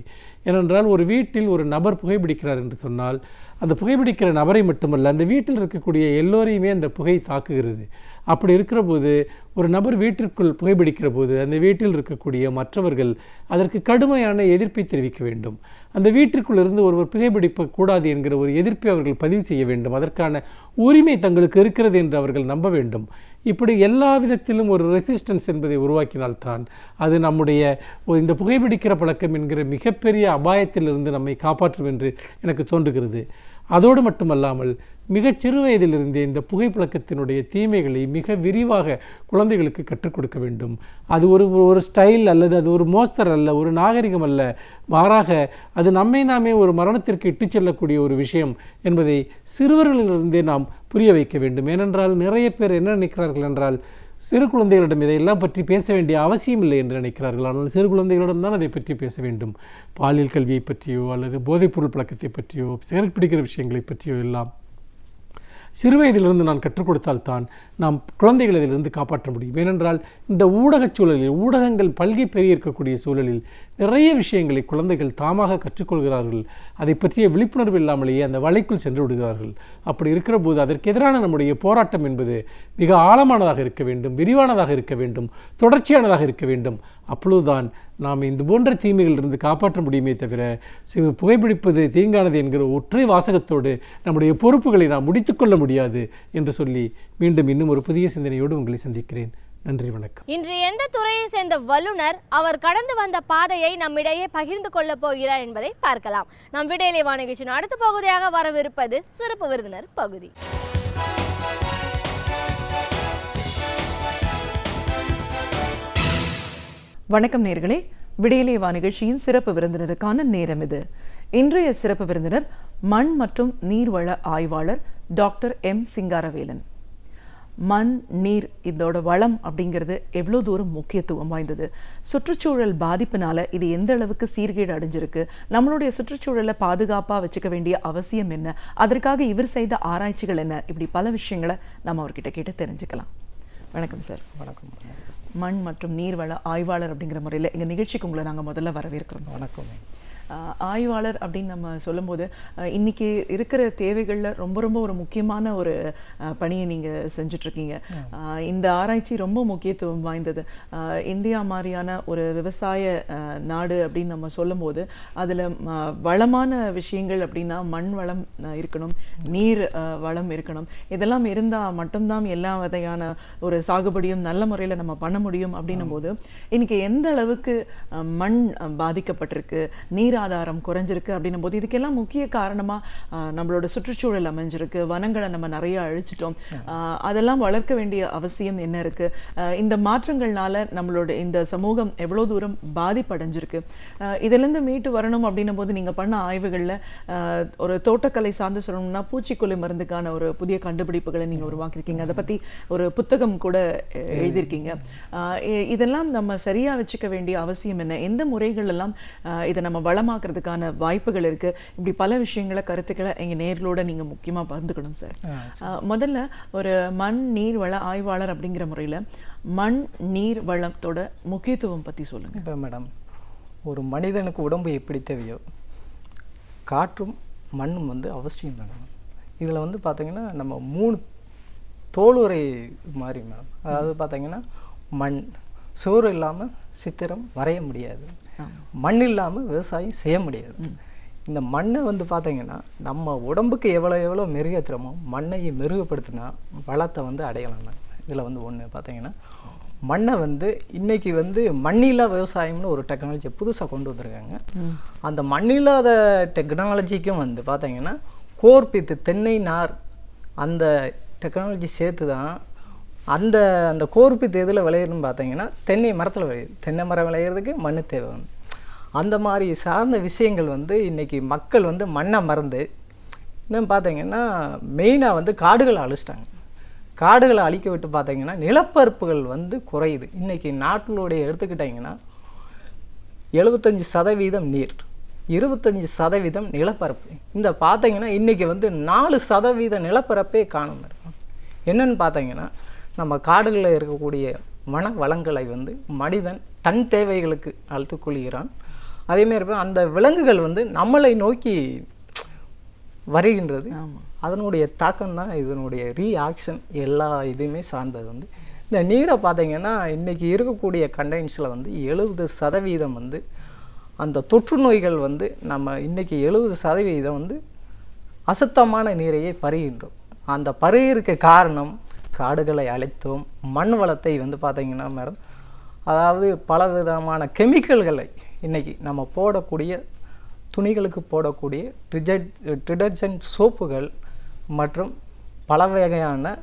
ஏனென்றால் ஒரு வீட்டில் ஒரு நபர் புகைப்பிடிக்கிறார் என்று சொன்னால் அந்த புகைப்பிடிக்கிற நபரை மட்டுமல்ல, அந்த வீட்டில் இருக்கக்கூடிய எல்லோரையுமே அந்த புகை தாக்குகிறது. அப்படி இருக்கிற போது ஒரு நபர் வீட்டிற்குள் புகைப்பிடிக்கிற போது அந்த வீட்டில் இருக்கக்கூடிய மற்றவர்கள் அதற்கு கடுமையான எதிர்ப்பை தெரிவிக்க வேண்டும். அந்த வீட்டிற்குள் இருந்து ஒருவர் புகைப்பிடிக்க கூடாது என்கிற ஒரு எதிர்ப்பை அவர்கள் பதிவு செய்ய வேண்டும். அதற்கான உரிமை தங்களுக்கு இருக்கிறது என்று அவர்கள் நம்ப வேண்டும். இப்படி எல்லா விதத்திலும் ஒரு ரெசிஸ்டன்ஸ் என்பதை உருவாக்கினால்தான் அது நம்முடைய இந்த புகைப்பிடிக்கிற பழக்கம் என்கிற மிகப்பெரிய அபாயத்திலிருந்து நம்மை காப்பாற்றும் என்று எனக்கு தோன்றுகிறது. அதோடு மட்டுமல்லாமல் மிகச் சிறு வயதிலிருந்தே இந்த புகைப்பழக்கத்தினுடைய தீமைகளை மிக விரிவாக குழந்தைகளுக்கு கற்றுக் கொடுக்க வேண்டும். அது ஒரு ஸ்டைல் அல்லது அது ஒரு மோஸ்தர் அல்ல, ஒரு நாகரிகம் அல்ல, மாறாக அது நம்மை நாமே ஒரு மரணத்திற்கு இட்டு செல்லக்கூடிய ஒரு விஷயம் என்பதை சிறுவர்களிலிருந்தே நாம் புரிய வைக்க வேண்டும். ஏனென்றால் நிறைய பேர் என்ன நினைக்கிறார்கள் என்றால், சிறு குழந்தைகளிடம் இதையெல்லாம் பற்றி பேச வேண்டிய அவசியம் இல்லை என்று நினைக்கிறார்கள். ஆனால் சிறு குழந்தைகளிடம் தான் அதை பற்றி பேச வேண்டும். பாலியல் கல்வியை பற்றியோ அல்லது போதைப்பொருள் பழக்கத்தை பற்றியோ சிகரெட் பிடிக்கிற விஷயங்களை பற்றியோ எல்லாம் சிறுவயதிலிருந்து நான் கற்றுக் கொடுத்தால்தான் நாம் குழந்தைகளை இதிலிருந்து காப்பாற்ற முடியும். ஏனென்றால் இந்த ஊடகச் சூழலில், ஊடகங்கள் பல்கி பெருகி இருக்கக்கூடிய சூழலில் நிறைய விஷயங்களை குழந்தைகள் தாமாக கற்றுக்கொள்கிறார்கள். அதை பற்றிய விழிப்புணர்வு இல்லாமலேயே அந்த வலைக்குள் சென்று விடுகிறார்கள். அப்படி இருக்கிற போது அதற்கு எதிரான நம்முடைய போராட்டம் என்பது மிக ஆழமானதாக இருக்க வேண்டும், விரிவானதாக இருக்க வேண்டும், தொடர்ச்சியானதாக இருக்க வேண்டும். அப்பொழுதுதான் நாம் இந்த போன்ற தீமைகளிலிருந்து காப்பாற்ற முடியுமே தவிர புகைப்பிடிப்பது தீங்கானது என்கிற ஒற்றை வாசகத்தோடு நம்முடைய பொறுப்புகளை நாம் முடித்துக்கொள்ள முடியாது என்று சொல்லி மீண்டும் இன்னும் ஒரு புதிய சிந்தனையோடு உங்களை சந்திக்கிறேன். நன்றி, வணக்கம். இன்று எந்த துறையை சேர்ந்த வல்லுநர் அவர் கடந்து வந்த பாதையை நம்மிடையே பகிர்ந்து கொள்ள போகிறார் என்பதை பார்க்கலாம். நம் விடையிலே வானிகழ்ச்சியின் அடுத்த பகுதியாக வரவிருப்பது சிறப்பு விருந்தினர் பகுதி. வணக்கம் நேயர்களே, விடியலே வா நிகழ்ச்சியின் சிறப்பு விருந்தினருக்கான நேரம் இது. இன்றைய சிறப்பு விருந்தினர் மண் மற்றும் நீர்வள ஆய்வாளர் டாக்டர் எம் சிங்காரவேலன். மண், நீர், இதோட வளம் அப்படிங்கிறது எவ்வளோ தூரம் முக்கியத்துவம் வாய்ந்தது, சுற்றுச்சூழல் பாதிப்பினால இது எந்த அளவுக்கு சீர்கேடு அடைஞ்சிருக்கு, நம்மளுடைய சுற்றுச்சூழலை பாதுகாப்பாக வச்சுக்க வேண்டிய அவசியம் என்ன, அதற்காக இவர் செய்த ஆராய்ச்சிகள் என்ன, இப்படி பல விஷயங்களை நம்ம அவர்கிட்ட கேட்டு தெரிஞ்சுக்கலாம். வணக்கம் சார். வணக்கம். மண் மற்றும் நீர்வள ஆய்வாளர் அப்படிங்கிற முறையில் எங்கள் நிகழ்ச்சிக்கு உங்களை நாங்கள் முதல்ல வரவேற்கிறோம். வணக்கம். ஆய்வாளர் அப்படின்னு நம்ம சொல்லும்போது இன்னைக்கு இருக்கிற தேவைகளில் ரொம்ப ரொம்ப ஒரு முக்கியமான ஒரு பணியை நீங்கள் செஞ்சிட்ருக்கீங்க. இந்த ஆராய்ச்சி ரொம்ப முக்கியத்துவம் வாய்ந்தது. இந்தியா மாதிரியான ஒரு விவசாய நாடு அப்படின்னு நம்ம சொல்லும்போது அதில் வளமான விஷயங்கள் அப்படின்னா மண் வளம் இருக்கணும், நீர் வளம் இருக்கணும். இதெல்லாம் இருந்தால் மட்டும்தான் எல்லா வகையான ஒரு சாகுபடியும் நல்ல முறையில் நம்ம பண்ண முடியும். அப்படின்னும் போது இன்னைக்கு எந்த அளவுக்கு மண் பாதிக்கப்பட்டிருக்கு, நீர் ஆதாரம் குறைஞ்சிருக்கு அப்படின்னும் போது இதுக்கெல்லாம் முக்கிய காரணமா நம்மளோட சுற்றுச்சூழல் அமைஞ்சிருக்கு. வனங்களை நம்ம நிறைய அழிச்சிட்டோம். அதெல்லாம் வளர்க்க வேண்டிய அவசியம் என்ன இருக்கு, இந்த மாற்றங்கள்னால நம்மளோட இந்த சமூகம் எவ்வளவு தூரம் பாதிப்படைஞ்சிருக்கு, இதிலிருந்து மீட்டு வரணும் அப்படின்னும் போது நீங்க பண்ண ஆய்வுகள்ல ஒரு தோட்டக்கலை சார்ந்து சொல்லணும்னா பூச்சிக்கொல்லி மருந்துக்கான ஒரு புதிய கண்டுபிடிப்புகளை நீங்க உருவாக்கியிருக்கீங்க. அதை பத்தி ஒரு புத்தகம் கூட எழுதியிருக்கீங்க. இதெல்லாம் நம்ம சரியா வச்சுக்க வேண்டிய அவசியம் என்ன, எந்த முறைகள் எல்லாம் இதை நம்ம வளமாக்குறதுக்கான வாய்ப்புகள் இருக்கு, இப்படி பல விஷயங்களை கருத்துக்களை எங்க நேர்களோட நீங்க முக்கியமா பகிர்ந்துக்கணும் சார். முதல்ல ஒரு மண் நீர் வள ஆய்வாளர் அப்படிங்கிற முறையில மண் நீர் வளத்தோட முக்கியத்துவம் பத்தி சொல்லுங்க. இப்போ மேடம், ஒரு மனிதனுக்கு உடம்பு எப்படி தேவையோ காற்றும் மண்ணும் வந்து அவசியம் மேடம். இதில் வந்து பார்த்தீங்கன்னா நம்ம 3 தோலுரை மாதிரி மேடம். அதாவது பார்த்தீங்கன்னா மண், சோறு இல்லாமல் சித்திரம் வரைய முடியாது, மண் இல்லாமல் விவசாயம் செய்ய முடியாது. இந்த மண்ணை வந்து பார்த்தீங்கன்னா நம்ம உடம்புக்கு எவ்வளோ மெருகேற்றுறோமோ மண்ணையை மெருகப்படுத்தினா வளத்தை வந்து அடையலாம். இதில் வந்து ஒன்று பார்த்தீங்கன்னா மண்ணை வந்து இன்னைக்கு வந்து மண்ணில்லா விவசாயம்னு ஒரு டெக்னாலஜி புதுசாக கொண்டு வந்திருக்காங்க. அந்த மண்ணில்லாத டெக்னாலஜிக்கும் வந்து பார்த்தீங்கன்னா கோர்பித்து தென்னை நார் அந்த டெக்னாலஜி சேர்த்து தான் அந்த அந்த கோர்பித்து எதில் விளையிறதுன்னு பார்த்தீங்கன்னா தென்னை மரத்தில் விளையுது. தென்னை மரம் விளையிறதுக்கு மண் தேவை வந்து அந்த மாதிரி சார்ந்த விஷயங்கள் வந்து இன்றைக்கி மக்கள் வந்து மண்ணை மறந்து இன்னும் பார்த்தீங்கன்னா மெயினாக வந்து காடுகளை அழிச்சிட்டாங்க. காடுகளை அழிக்க விட்டு பார்த்தீங்கன்னா நிலப்பரப்புகள் வந்து குறையுது. இன்றைக்கி நாட்டினுடைய எடுத்துக்கிட்டிங்கன்னா 75% நீர், 25% நிலப்பரப்பு. இந்த பார்த்தீங்கன்னா இன்றைக்கி வந்து 4% நிலப்பரப்பே காணும். என்னன்னு பார்த்தீங்கன்னா நம்ம காடுகளில் இருக்கக்கூடிய வன வளங்களை வந்து மனிதன் தன் தேவைகளுக்கு அழுத்துக்கொள்கிறான். அதேமாரி அந்த விலங்குகள் வந்து நம்மளை நோக்கி வருகின்றது. அதனுடைய தாக்கம் தான் இதனுடைய ரீஆக்ஷன் எல்லா இதுவுமே சார்ந்தது. வந்து இந்த நீரை பார்த்தீங்கன்னா இன்றைக்கி இருக்கக்கூடிய கண்டெய்ன்ஸில் வந்து 70% வந்து அந்த தொற்று நோய்கள் வந்து நம்ம இன்றைக்கி 70% வந்து அசுத்தமான நீரையே பருகின்றோம். அந்த பருகிற்கு காரணம் காடுகளை அழித்தோம், மண் வளத்தை வந்து பார்த்திங்கன்னா மேடம், அதாவது பலவிதமான கெமிக்கல்களை இன்றைக்கி நம்ம போடக்கூடிய துணிகளுக்கு போடக்கூடிய டிடர்ஜென்ட் சோப்புகள் மற்றும் பல வகையான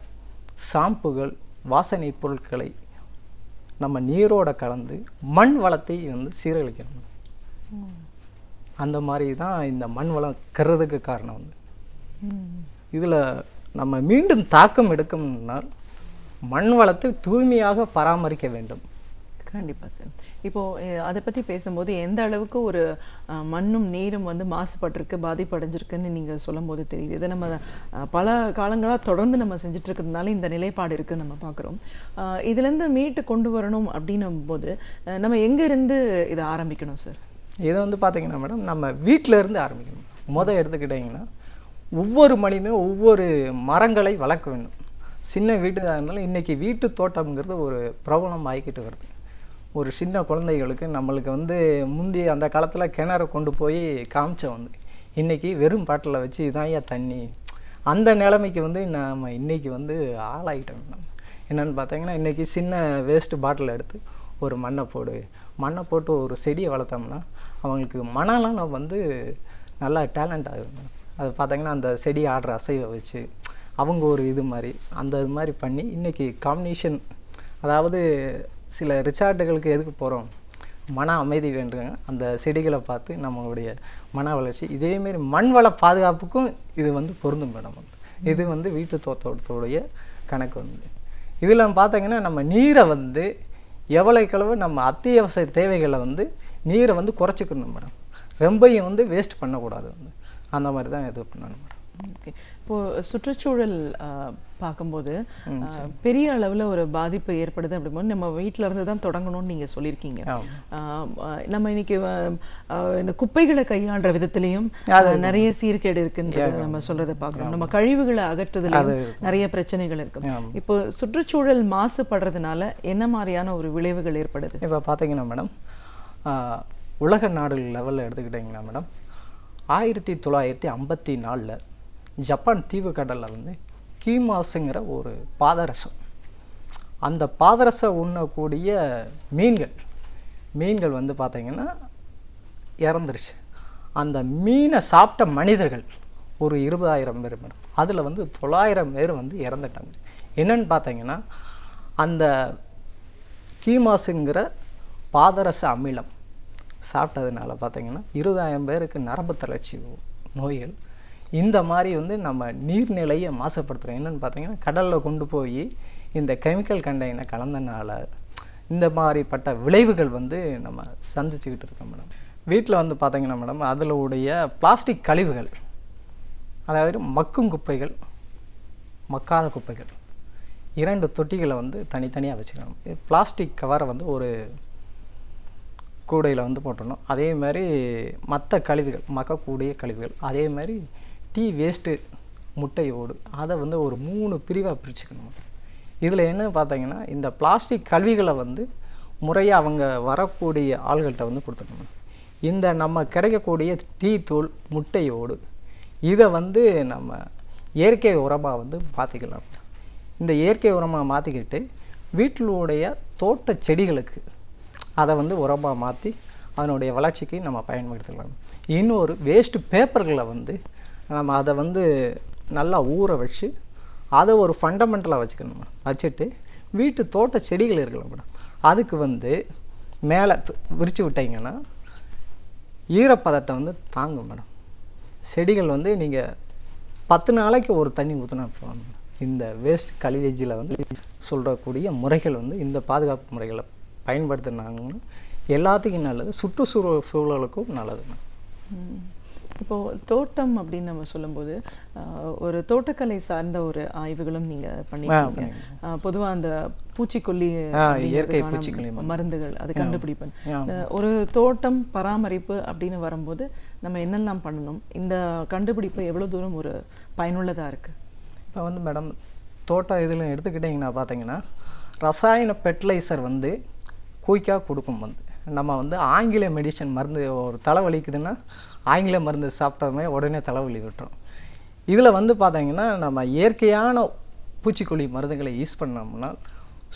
ஷாம்புகள், வாசனை பொருட்களை நம்ம நீரோட கலந்து மண் வளத்தை வந்து சீரழிக்கணும். அந்த மாதிரி தான் இந்த மண் வளம் கருறதுக்கு காரணம் வந்து. இதில் நம்ம மீண்டும் தாக்கம் எடுக்கணும்னால் மண் வளத்தை தூய்மையாக பராமரிக்க வேண்டும். கண்டிப்பாக சார். இப்போது அதை பற்றி பேசும்போது எந்த அளவுக்கு ஒரு மண்ணும் நீரும் வந்து மாசுபட்டிருக்கு, பாதிப்படைஞ்சிருக்குன்னு நீங்கள் சொல்லும் போது தெரியுது. இதை நம்ம பல காலங்களாக தொடர்ந்து நம்ம செஞ்சிட்ருக்கிறதுனால இந்த நிலைப்பாடு இருக்குன்னு நம்ம பார்க்குறோம். இதுலேருந்து மீட்டு கொண்டு வரணும் அப்படின்னும் போது நம்ம எங்கேருந்து இதை ஆரம்பிக்கணும் சார்? இதை வந்து பார்த்திங்கன்னா மேடம், நம்ம வீட்டில் இருந்து ஆரம்பிக்கணும். எடுத்துக்கிட்டிங்கன்னா ஒவ்வொரு மனிதனும் ஒவ்வொரு மரங்களை வளர்க்க வேண்டும். சின்ன வீட்டுதாக இருந்தாலும் இன்றைக்கி வீட்டு தோட்டம்ங்கிறது ஒரு பிரபலம் ஆகிக்கிட்டு வருது. ஒரு சின்ன குழந்தைகளுக்கு நம்மளுக்கு வந்து முந்தைய அந்த காலத்தில் கிணறு கொண்டு போய் காமிச்சோம். வந்து இன்றைக்கி வெறும் பாட்டில் வச்சு இதான் ஏன் தண்ணி, அந்த நிலைமைக்கு வந்து நாம் இன்றைக்கி வந்து ஆளாகிட்டோம். என்னென்னு பார்த்தீங்கன்னா இன்றைக்கி சின்ன வேஸ்ட்டு பாட்டில் எடுத்து ஒரு மண்ணை போட்டு ஒரு செடியை வளர்த்தோம்னா அவங்களுக்கு மனம்லாம் நம்ம வந்து நல்லா டேலண்ட் ஆகும். அது பார்த்திங்கன்னா அந்த செடி ஆடுற அசைவை வச்சு அவங்க ஒரு இது மாதிரி பண்ணி இன்றைக்கி காம்பினேஷன், அதாவது சில ரிசார்ட்டுகளுக்கு எதுக்கு போகிறோம், மன அமைதி வேண்டுங்க, அந்த செடிகளை பார்த்து நம்மளுடைய மன வளர்ச்சி. இதேமாரி மண் வள பாதுகாப்புக்கும் இது வந்து பொருந்தும் மேடம். இது வந்து வீட்டு தோட்டத்தோடைய கணக்கு வந்து. இதில் பார்த்தீங்கன்னா நம்ம நீரை வந்து எவ்வளோக்களவு நம்ம அத்தியாவசிய தேவைகளை வந்து நீரை வந்து குறைச்சிக்கணும் மேடம். ரொம்பையும் வந்து வேஸ்ட் பண்ணக்கூடாது. வந்து அந்த மாதிரி தான் இது பண்ணணும் மேடம். ஓகே. இப்போது சுற்றுச்சூழல் பார்க்கும்போது பெரிய அளவில் ஒரு பாதிப்பு ஏற்படுது அப்படிங்கும்போது நம்ம வீட்டில் இருந்து தான் தொடங்கணும்னு நீங்கள் சொல்லியிருக்கீங்க. நம்ம இன்னைக்கு இந்த குப்பைகளை கையாளுற விதத்துலேயும் நிறைய சீர்கேடு இருக்குன்றது நம்ம சொல்கிறத பார்க்குறோம். நம்ம கழிவுகளை அகற்றுதலையும் நிறைய பிரச்சனைகள் இருக்கு. இப்போ சுற்றுச்சூழல் மாசுபடுறதுனால என்ன மாதிரியான ஒரு விளைவுகள் ஏற்படுது? இப்போ பார்த்தீங்கன்னா மேடம், உலக நாடுகள் லெவலில் எடுத்துக்கிட்டிங்கன்னா மேடம், 1954 ஜப்பான் தீவு கடலில் வந்து கீமாஸுங்கிற ஒரு பாதரசம், அந்த பாதரசம் உண்ணக்கூடிய மீன்கள் வந்து பார்த்திங்கன்னா இறந்துருச்சு. அந்த மீனை சாப்பிட்ட மனிதர்கள் ஒரு 20,000 பேர் மேடம். அதில் வந்து 900 பேர் வந்து இறந்துட்டாங்க. என்னென்னு பார்த்தீங்கன்னா அந்த கீமாஸுங்கிற பாதரச அமிலம் சாப்பிட்டதுனால பார்த்திங்கன்னா 20,000 பேருக்கு நரம்பு தளர்ச்சி நோய்கள். இந்த மாதிரி வந்து நம்ம நீர்நிலையை மாசுபடுத்துகிறோம். என்னென்னு பார்த்தீங்கன்னா கடலில் கொண்டு போய் இந்த கெமிக்கல் கண்டெய்னர் கலந்தனால இந்த மாதிரிப்பட்ட விளைவுகள் வந்து நம்ம சந்திச்சுக்கிட்டு இருக்கோம் மேடம். வீட்டில் வந்து பார்த்திங்கன்னா மேடம், அதில் உடைய பிளாஸ்டிக் கழிவுகள், அதாவது மக்கும் குப்பைகள், மக்காத குப்பைகள், 2 தொட்டிகளை வந்து தனித்தனியாக வச்சுக்கணும். பிளாஸ்டிக் கவரை வந்து ஒரு கூடையில் வந்து போட்டுடணும். அதே மாதிரி மற்ற கழிவுகள், மக்கக்கூடிய கழிவுகள், அதே மாதிரி டீ வேஸ்ட்டு, முட்டையோடு, அதை வந்து ஒரு 3 பிரிவாக பிரிச்சுக்கணும். இதில் என்ன பார்த்தீங்கன்னா இந்த பிளாஸ்டிக் கழிவுகளை வந்து முறையாக அவங்க வரக்கூடிய ஆள்கள்கிட்ட வந்து கொடுத்துக்கணும். இந்த நம்ம கிடைக்கக்கூடிய டீ தூள், முட்டையோடு, இதை வந்து நம்ம இயற்கை உரமாக வந்து மாற்றிக்கலாம். இந்த இயற்கை உரமாக மாற்றிக்கிட்டு வீட்டிலுடைய தோட்ட செடிகளுக்கு அதை வந்து உரமாக மாற்றி அதனுடைய வளர்ச்சிக்கு நம்ம பயன்படுத்தலாம். இன்னொரு வேஸ்ட்டு பேப்பர்களை வந்து நம்ம அதை வந்து நல்லா ஊற வச்சு அதை ஒரு ஃபண்டமெண்டலாக வச்சுக்கணும் மேடம். வச்சுட்டு வீட்டு தோட்ட செடிகள் இருக்கலாம் மேடம், அதுக்கு வந்து மேலே விரித்து விட்டிங்கன்னா ஈரப்பதத்தை வந்து தாங்கும் மேடம். செடிகள் வந்து நீங்கள் 10 நாளைக்கு ஒரு தண்ணி ஊற்றினா போகணும். இந்த வேஸ்ட் கழிவேஜில் வந்து சொல்கிறக்கூடிய முறைகள் வந்து இந்த பாதுகாப்பு முறைகளை பயன்படுத்தினாங்கன்னா எல்லாத்துக்கும் நல்லது, சுற்றுச்சூழலுக்கும் நல்லது. இப்போது தோட்டம் அப்படின்னு நம்ம சொல்லும்போது ஒரு தோட்டக்கலை சார்ந்த ஒரு ஆய்வுகளும் நீங்கள் பண்ணியிருக்கீங்க. பொதுவாக அந்த பூச்சிக்கொல்லி இயற்கை பூச்சிக்கொல்லி மருந்துகள் அது கண்டுபிடிப்பேன். ஒரு தோட்டம் பராமரிப்பு அப்படின்னு வரும்போது நம்ம என்னெல்லாம் பண்ணணும், இந்த கண்டுபிடிப்பு எவ்வளோ தூரம் ஒரு பயனுள்ளதாக இருக்குது? இப்போ வந்து மேடம் தோட்டம் இதில் எடுத்துக்கிட்டிங்கன்னா பார்த்தீங்கன்னா ரசாயன ஃபெர்டிலைசர் வந்து குயிக்காக கொடுக்கும். வந்து நம்ம வந்து ஆங்கில மெடிசன் மருந்து ஒரு தலைவலிக்குதுன்னா ஆங்கில மருந்து சாப்பிட்டோமே உடனே தலைவலி விட்டுரும். இதில் வந்து பார்த்தீங்கன்னா நம்ம இயற்கையான பூச்சிக்கொல்லி மருந்துகளை யூஸ் பண்ணோம்னா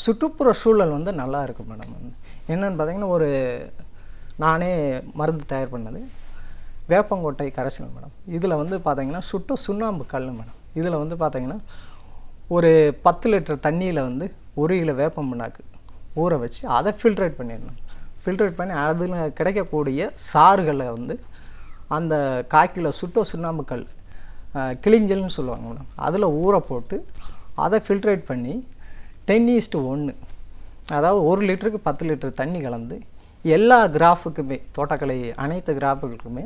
சுற்றுப்புற சூழல் வந்து நல்லா இருக்கும் மேடம். வந்து என்னென்னு பார்த்தீங்கன்னா ஒரு நானே மருந்து தயார் பண்ணது வேப்பங்கொட்டை கரைசல் மேடம். இதில் வந்து பார்த்தீங்கன்னா சுட்ட சுண்ணாம்பு கல் மேடம். இதில் வந்து பார்த்தீங்கன்னா ஒரு 10 லிட்டர் தண்ணியில் வந்து 1 கிலோ வேப்பம் புண்ணாக்கு ஊற வச்சு அதை ஃபில்ட்ரேட் பண்ணிடணும். ஃபில்ட்ரேட் பண்ணி அதில் கிடைக்கக்கூடிய சாறுகளை வந்து அந்த 1/4 கிலோ சுட்ட சுண்ணாம்புக்கல் கிளிஞ்சல்னு சொல்லுவாங்க மேடம், அதில் ஊற போட்டு அதை ஃபில்ட்ரேட் பண்ணி 10:1 அதாவது 1 லிட்டருக்கு 10 லிட்டர் தண்ணி கலந்து எல்லா கிராஃபுக்குமே தோட்டக்கலை அனைத்து கிராஃபுகளுக்குமே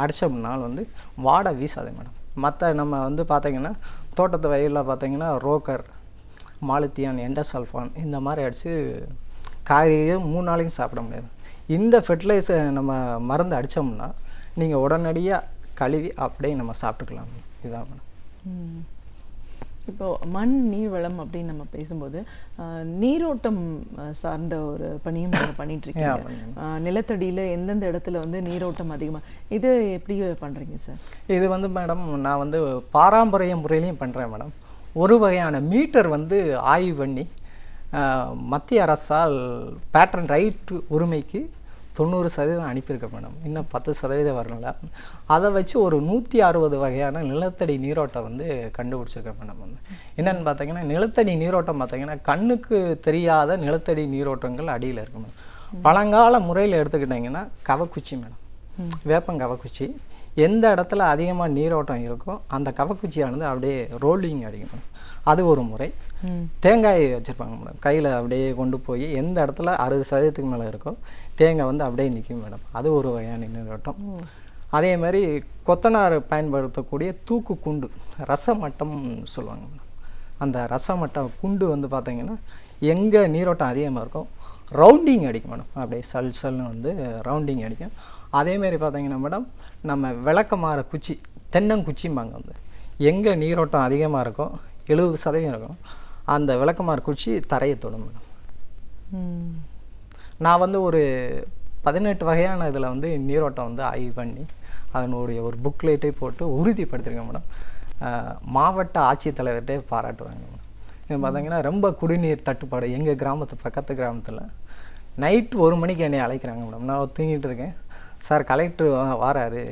அடித்தோம்னால் வந்து வாடை வீசாது மேடம். மற்ற நம்ம வந்து பார்த்திங்கன்னா தோட்டத்து வயலில் பார்த்திங்கன்னா ரோக்கர், மாலித்தியான், எண்டசல்ஃபான் இந்த மாதிரி அடித்து காய்கறியை 3 நாளைக்கும் சாப்பிட முடியாது. இந்த ஃபெர்டிலைசர் நம்ம மருந்து அடித்தோம்னா நீங்கள் உடனடியாக கழுவி அப்படியே நம்ம சாப்பிட்டுக்கலாம். இதுதான் மேடம். இப்போ மண் நீர் வளம் அப்படின்னு நம்ம பேசும்போது நீரோட்டம் சார்ந்த ஒரு பணியும் நீங்கள் பண்ணிட்டு இருக்கீங்க. நிலத்தடியில் எந்தெந்த இடத்துல வந்து நீரோட்டம் அதிகமாக, இது எப்படி பண்ணுறீங்க சார்? இது வந்து மேடம் நான் வந்து பாரம்பரிய முறையிலையும் பண்ணுறேன் மேடம். ஒரு வகையான மீட்டர் வந்து ஆய்வு பண்ணி மத்திய அரசால் பேட்டர்ன் ரைட்டு உரிமைக்கு 90% அனுப்பியிருக்கேன் மேடம். இன்னும் 10% வரல. அதை வச்சு ஒரு 160 வகையான நிலத்தடி நீரோட்டம் வந்து கண்டுபிடிச்சிருக்கேன் மேடம். வந்து என்னென்னு பார்த்தீங்கன்னா நிலத்தடி நீரோட்டம் பார்த்தீங்கன்னா கண்ணுக்கு தெரியாத நிலத்தடி நீரோட்டங்கள் அடியில் இருக்கு மேடம். பழங்கால முறையில் எடுத்துக்கிட்டிங்கன்னா கவக்குச்சி மேடம், வேப்பங்கவக்குச்சி. எந்த இடத்துல அதிகமாக நீரோட்டம் இருக்கோ அந்த கவக்குச்சியானது அப்படியே ரோலிங் அடிக்கணும். அது ஒரு முறை. தேங்காய் வச்சுருப்பாங்க மேடம், கையில் அப்படியே கொண்டு போய் எந்த இடத்துல 60% மேலே இருக்கோ தேங்காய் வந்து அப்படியே நிற்கும் மேடம். அது ஒரு வகையான நீரோட்டம். அதே மாதிரி கொத்தனார் பயன்படுத்தக்கூடிய தூக்கு குண்டு ரசமட்டம் சொல்லுவாங்க மேடம். அந்த ரசமட்டம் குண்டு வந்து பார்த்திங்கன்னா எங்கே நீரோட்டம் அதிகமாக இருக்கும் ரவுண்டிங் அடிக்கும் மேடம். அப்படியே சல்னு வந்து ரவுண்டிங் அடிக்கும். அதேமாரி பார்த்திங்கன்னா மேடம் நம்ம விளக்கமாற குச்சி தென்னங்குச்சிம்பாங்க. வந்து எங்கே நீரோட்டம் அதிகமாக இருக்கோ 70% இருக்கும் அந்த விளக்கமாற குச்சி தரையை தொடும் மேடம். நான் வந்து ஒரு 18 வகையான இதில் வந்து நீரோட்டம் வந்து ஆய்வு பண்ணி அதனுடைய ஒரு புக்லேட்டே போட்டு உறுதிப்படுத்திருக்கேன் மேடம். மாவட்ட ஆட்சித்தலைவர்கிட்டே பாராட்டுவாங்க மேடம். இது பார்த்தீங்கன்னா ரொம்ப குடிநீர் தட்டுப்பாடு எங்கள் கிராமத்து பக்கத்து கிராமத்தில் நைட்டு 1 மணிக்கு என்னை அழைக்கிறாங்க மேடம். நான் தூங்கிட்டு இருக்கேன். சார் கலெக்டர் வராரு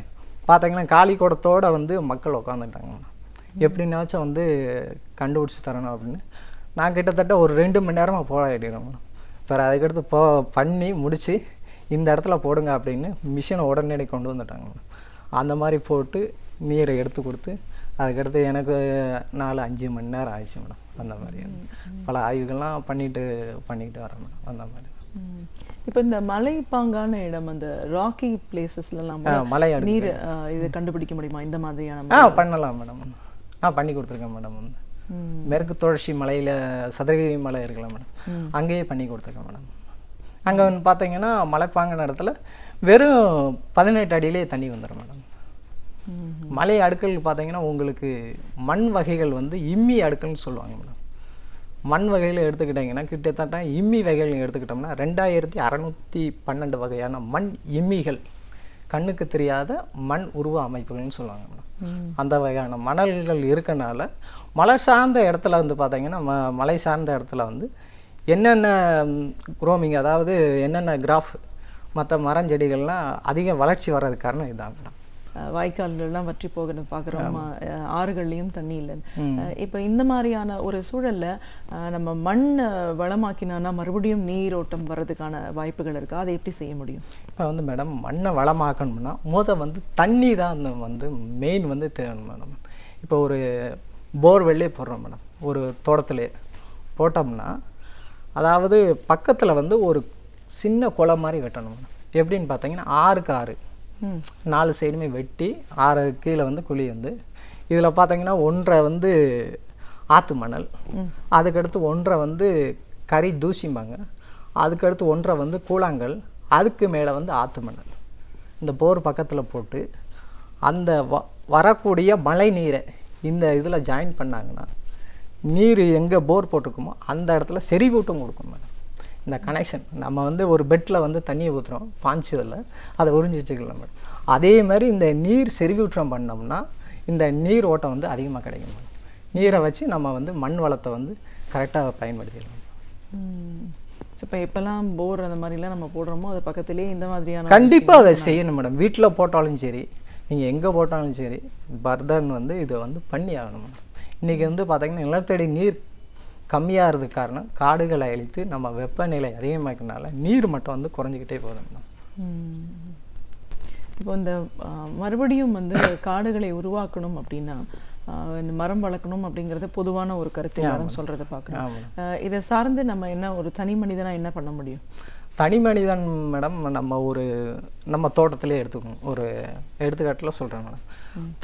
பார்த்தீங்கன்னா காலி கூடத்தோடு வந்து மக்கள் உட்காந்துட்டாங்க மேடம். எப்படின்னாச்சும் வந்து கண்டுபிடிச்சி தரணும் அப்படின்னு நான் கிட்டத்தட்ட ஒரு 2 மணி நேரமாக போராடிடுறேன் மேடம். வேறு அதுக்கடுத்து பண்ணி முடித்து இந்த இடத்துல போடுங்க அப்படின்னு மிஷினை உடனடி கொண்டு வந்துட்டாங்க மேடம். அந்த மாதிரி போட்டு நீரை எடுத்து கொடுத்து அதுக்கடுத்து எனக்கு 4-5 மணி நேரம் ஆயிடுச்சு மேடம். அந்த மாதிரி பல ஆய்வுகள்லாம் பண்ணிக்கிட்டு வரேன் மேடம். அந்த மாதிரி இப்போ இந்த மலைப்பாங்கான இடம் அந்த ராக்கி பிளேசஸ்லாம் மலை நீர் இது கண்டுபிடிக்க முடியுமா? இந்த மாதிரியான பண்ணலாம் மேடம். பண்ணி கொடுத்துருக்கேன் மேடம். வந்து மேற்கு தொடர்ச்சி மலையில் சதுரகிரி மலை இருக்கலாம் மேடம், அங்கேயே பண்ணி கொடுத்துருக்கேன் மேடம். அங்கே வந்து பார்த்தீங்கன்னா மலைப்பாங்கான இடத்துல வெறும் 18 அடியிலே தண்ணி வந்துடும் மேடம். மலை அடுக்கல் பார்த்தீங்கன்னா உங்களுக்கு மண் வகைகள் வந்து இம்மி அடுக்கல்னு சொல்லுவாங்க மேடம். மண் வகையில் எடுத்துக்கிட்டிங்கன்னா கிட்டத்தட்ட இம்மி வகைகள் எடுத்துக்கிட்டோம்னா 2612 வகையான மண் இம்மிகள் கண்ணுக்கு தெரியாத மண் உருவ அமைப்புகள்னு சொல்லுவாங்க மேடம். அந்த வகையான மணல்கள் இருக்கனால மலை சார்ந்த இடத்துல வந்து பார்த்தீங்கன்னா மலை சார்ந்த இடத்துல வந்து என்னென்ன குரோமிங் அதாவது என்னென்ன கிராஃப் மற்ற மரஞ்செடிகள்லாம் அதிக வளர்ச்சி வர்றதுக்கு காரணம் இதுதான் மேடம். வாய்க்கால்கள்லாம் வற்றி போகணும் பார்க்குறோம், ஆறுகள்லையும் தண்ணி இல்லைன்னு. இப்போ இந்த மாதிரியான ஒரு சூழலில் நம்ம மண் வளமாக்கினா மறுபடியும் நீரோட்டம் வர்றதுக்கான வாய்ப்புகள் இருக்கா? அதை எப்படி செய்ய முடியும்? இப்போ வந்து மேடம் மண்ணை வளமாக்கணும்னா வந்து தண்ணி தான் வந்து மெயின் வந்து தேவை மேடம். இப்போ ஒரு போர்வெல்லே போடுறோம் மேடம், ஒரு தோட்டத்திலே போட்டோம்னா அதாவது பக்கத்தில் வந்து ஒரு சின்ன குளம் மாதிரி வெட்டணும் மேடம். எப்படின்னு பார்த்தீங்கன்னா 6க்கு 6 4 சைடுமே வெட்டி 6 கீழே வந்து குழி வந்து இதில் பார்த்தீங்கன்னா 1.5 வந்து ஆற்று மணல், அதுக்கடுத்து 1.5 வந்து கறி தூசிம்பாங்க, அதுக்கடுத்து 1.5 வந்து கூழாங்கல், அதுக்கு மேலே வந்து ஆற்று மணல் இந்த போர் பக்கத்தில் போட்டு அந்த வரக்கூடிய மழை நீரை இந்த இதில் ஜாயின் பண்ணாங்கன்னா நீர் எங்கே போர் போட்டிருக்குமோ அந்த இடத்துல செறிவூட்டம் கொடுக்கும் மேடம். இந்த கனெக்ஷன் நம்ம வந்து ஒரு பெட்டில் வந்து தண்ணியை ஊற்றுறோம் பாய்ச்சதில் அதை உறிஞ்சி வச்சுக்கலாம் மேடம். அதே மாதிரி இந்த நீர் செறிவூட்டம் பண்ணோம்னா இந்த நீர் ஓட்டம் வந்து அதிகமாக கிடைக்கும் மேடம். நீரை வச்சு நம்ம வந்து மண் வளத்தை வந்து கரெக்டாக பயன்படுத்திடலாம். இப்போ எப்போல்லாம் போர் அந்த மாதிரிலாம் நம்ம போடுறோமோ அது பக்கத்துலேயே இந்த மாதிரியான கண்டிப்பாக அதை செய்யணும் மேடம். வீட்டில் போட்டாலும் சரி, நீங்கள் எங்கே போட்டாலும் சரி, பர்தன் வந்து இதை வந்து பண்ணி ஆகணும் மேடம். இன்றைக்கி வந்து பார்த்திங்கன்னா நிலத்தடி நீர் கம்மியாகிறதுக்கு காரணம் காடுகளை அழித்து நம்ம வெப்பநிலை அதிகமாக்கிறதுனால நீர் மட்டும் வந்து குறைஞ்சிக்கிட்டே போகுது மேடம். இப்போ இந்த மறுபடியும் வந்து காடுகளை உருவாக்கணும் அப்படின்னா இந்த மரம் வளர்க்கணும் அப்படிங்கிறது பொதுவான ஒரு கருத்து எல்லாரும் சொல்கிறத பார்க்குறோம். இதை சார்ந்து நம்ம என்ன ஒரு தனி மனிதனாக என்ன பண்ண முடியும்? தனி மனிதன் மேடம் நம்ம தோட்டத்திலே எடுத்துக்கணும். ஒரு எடுத்துக்காட்டில் சொல்கிறேன் மேடம்.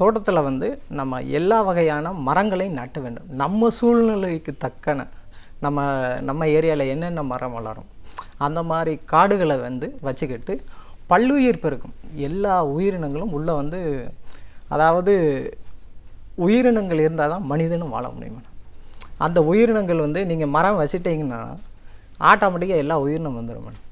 தோட்டத்தில் வந்து நம்ம எல்லா வகையான மரங்களையும் நட்ட வேண்டும். நம்ம சூழ்நிலைக்கு தக்கன நம்ம ஏரியாவில் என்னென்ன மரம் வளரும் அந்த மாதிரி காடுகளை வந்து வச்சுக்கிட்டு பல்லுயிர் பெருக்கும் எல்லா உயிரினங்களும் உள்ளே வந்து, அதாவது உயிரினங்கள் இருந்தால் தான் மனிதனும் வாழ முடியும் மேடம். அந்த உயிரினங்கள் வந்து நீங்கள் மரம் வச்சுட்டிங்கன்னா ஆட்டோமேட்டிக்காக எல்லா உயிரினம் வந்துடும் மேடம்.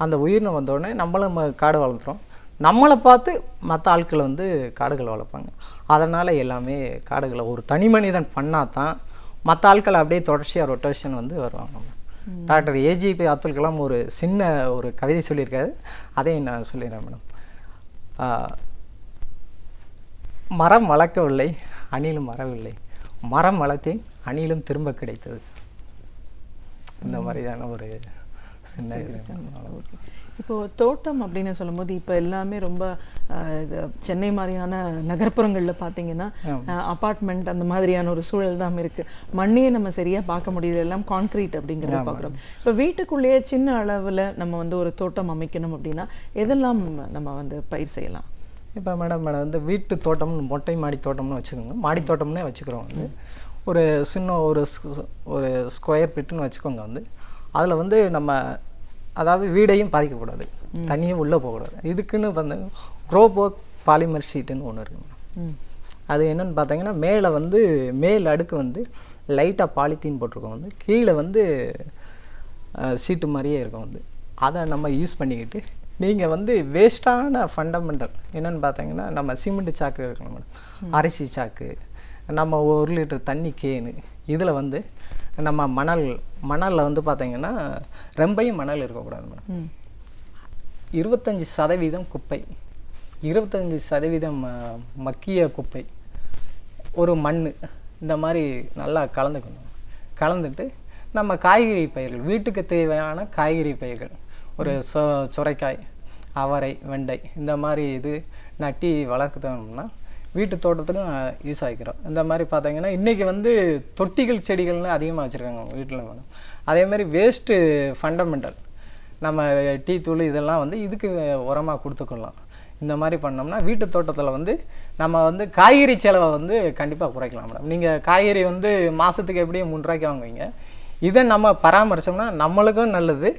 அந்த உயிரினம் வந்தோடனே நம்மளும் காடு வளர்த்துறோம், நம்மளை பார்த்து மற்ற ஆட்கள் வந்து காடுகளை வளர்ப்பாங்க. அதனால் எல்லாமே காடுகளை ஒரு தனி மனிதன் பண்ணால் தான் மற்ற ஆட்கள் அப்படியே தொடர்ச்சியாக ரொட்டேஷன் வந்து வருவாங்க. டாக்டர் ஏஜிபி அப்துல் கலாம் ஒரு சின்ன ஒரு கவிதை சொல்லியிருக்காரு, அதையும் நான் சொல்லிடுறேன் மேடம். மரம் வளர்க்கவில்லை அணிலும் வரவில்லை, மரம் வளர்த்தேன் அணிலும் திரும்ப கிடைத்தது. இந்த மாதிரியான ஒரு சின்ன இப்போது தோட்டம் அப்படின்னு சொல்லும்போது இப்போ எல்லாமே ரொம்ப சென்னை மாதிரியான நகர்ப்புறங்களில் பார்த்தீங்கன்னா அப்பார்ட்மெண்ட் அந்த மாதிரியான ஒரு சூழல் தான் இருக்குது. மண்ணையே நம்ம சரியாக பார்க்க முடியல, எல்லாம் கான்க்ரீட் அப்படிங்கிறத பார்க்குறோம். இப்போ வீட்டுக்குள்ளேயே சின்ன அளவில் நம்ம வந்து ஒரு தோட்டம் அமைக்கணும் அப்படின்னா எதெல்லாம் நம்ம வந்து பயிர் செய்யலாம்? இப்போ மேடம் வந்து வீட்டு தோட்டம்னு மொட்டை மாடி தோட்டம்னு வச்சுக்கோங்க. மாடி தோட்டம்னே வச்சுக்கிறோம். வந்து ஒரு சின்ன ஒரு ஸ்கொயர் ஃபீட்டுன்னு வச்சுக்கோங்க. வந்து அதில் வந்து நம்ம அதாவது வீடையும் பாதிக்கக்கூடாது, தண்ணியும் உள்ளே போகக்கூடாது. இதுக்குன்னு வந்து க்ரோபோக் பாலிமர் ஷீட்டுன்னு ஒன்று இருக்குது. அது என்னென்னு பார்த்தீங்கன்னா மேலே வந்து மேல் அடுக்கு வந்து லைட்டாக பாலித்தீன் போட்டிருக்கோம். வந்து கீழே வந்து சீட்டு மாதிரியே இருக்கும். வந்து அதை நம்ம யூஸ் பண்ணிக்கிட்டு நீங்கள் வந்து வேஸ்ட்டான ஃபண்டமெண்டல் என்னென்னு பார்த்தீங்கன்னா நம்ம சிமெண்ட் சாக்கு இருக்கணும் மேடம், அரிசி சாக்கு, நம்ம 1 லிட்டர் தண்ணி கேனு, இதில் வந்து நம்ம மணலில் வந்து பார்த்தீங்கன்னா ரொம்பையும் மணல் இருக்கக்கூடாது மேடம். 25% குப்பை, 25% மக்கிய குப்பை, ஒரு மண், இந்த மாதிரி நல்லா கலந்துக்கணும். கலந்துட்டு நம்ம காய்கறி பயிர்கள், வீட்டுக்கு தேவையான காய்கறி பயிர்கள், ஒரு சுரைக்காய், அவரை, வெண்டை, இந்த மாதிரி இது நட்டி வளர்க்கணும்னா வீட்டு தோட்டத்துக்கும் யூஸ் ஆகிக்கிறோம். இந்த மாதிரி பார்த்தீங்கன்னா இன்றைக்கி வந்து தொட்டிகள் செடிகள்னு அதிகமாக வச்சுருக்காங்க வீட்டில் மேடம். அதேமாதிரி வேஸ்ட்டு ஃபண்டமெண்டல் நம்ம டீ தூள் இதெல்லாம் வந்து இதுக்கு உரமாக கொடுத்துக்கலாம். இந்த மாதிரி பண்ணோம்னா வீட்டு தோட்டத்தில் வந்து நம்ம வந்து காய்கறி செலவை வந்து கண்டிப்பாக குறைக்கலாம் மேடம். நீங்கள் காய்கறி வந்து மாதத்துக்கு எப்படியும் 3 ரூபாய்க்கு வாங்குவீங்க, இதை நம்ம பராமரித்தோம்னா நம்மளுக்கும் நல்லது,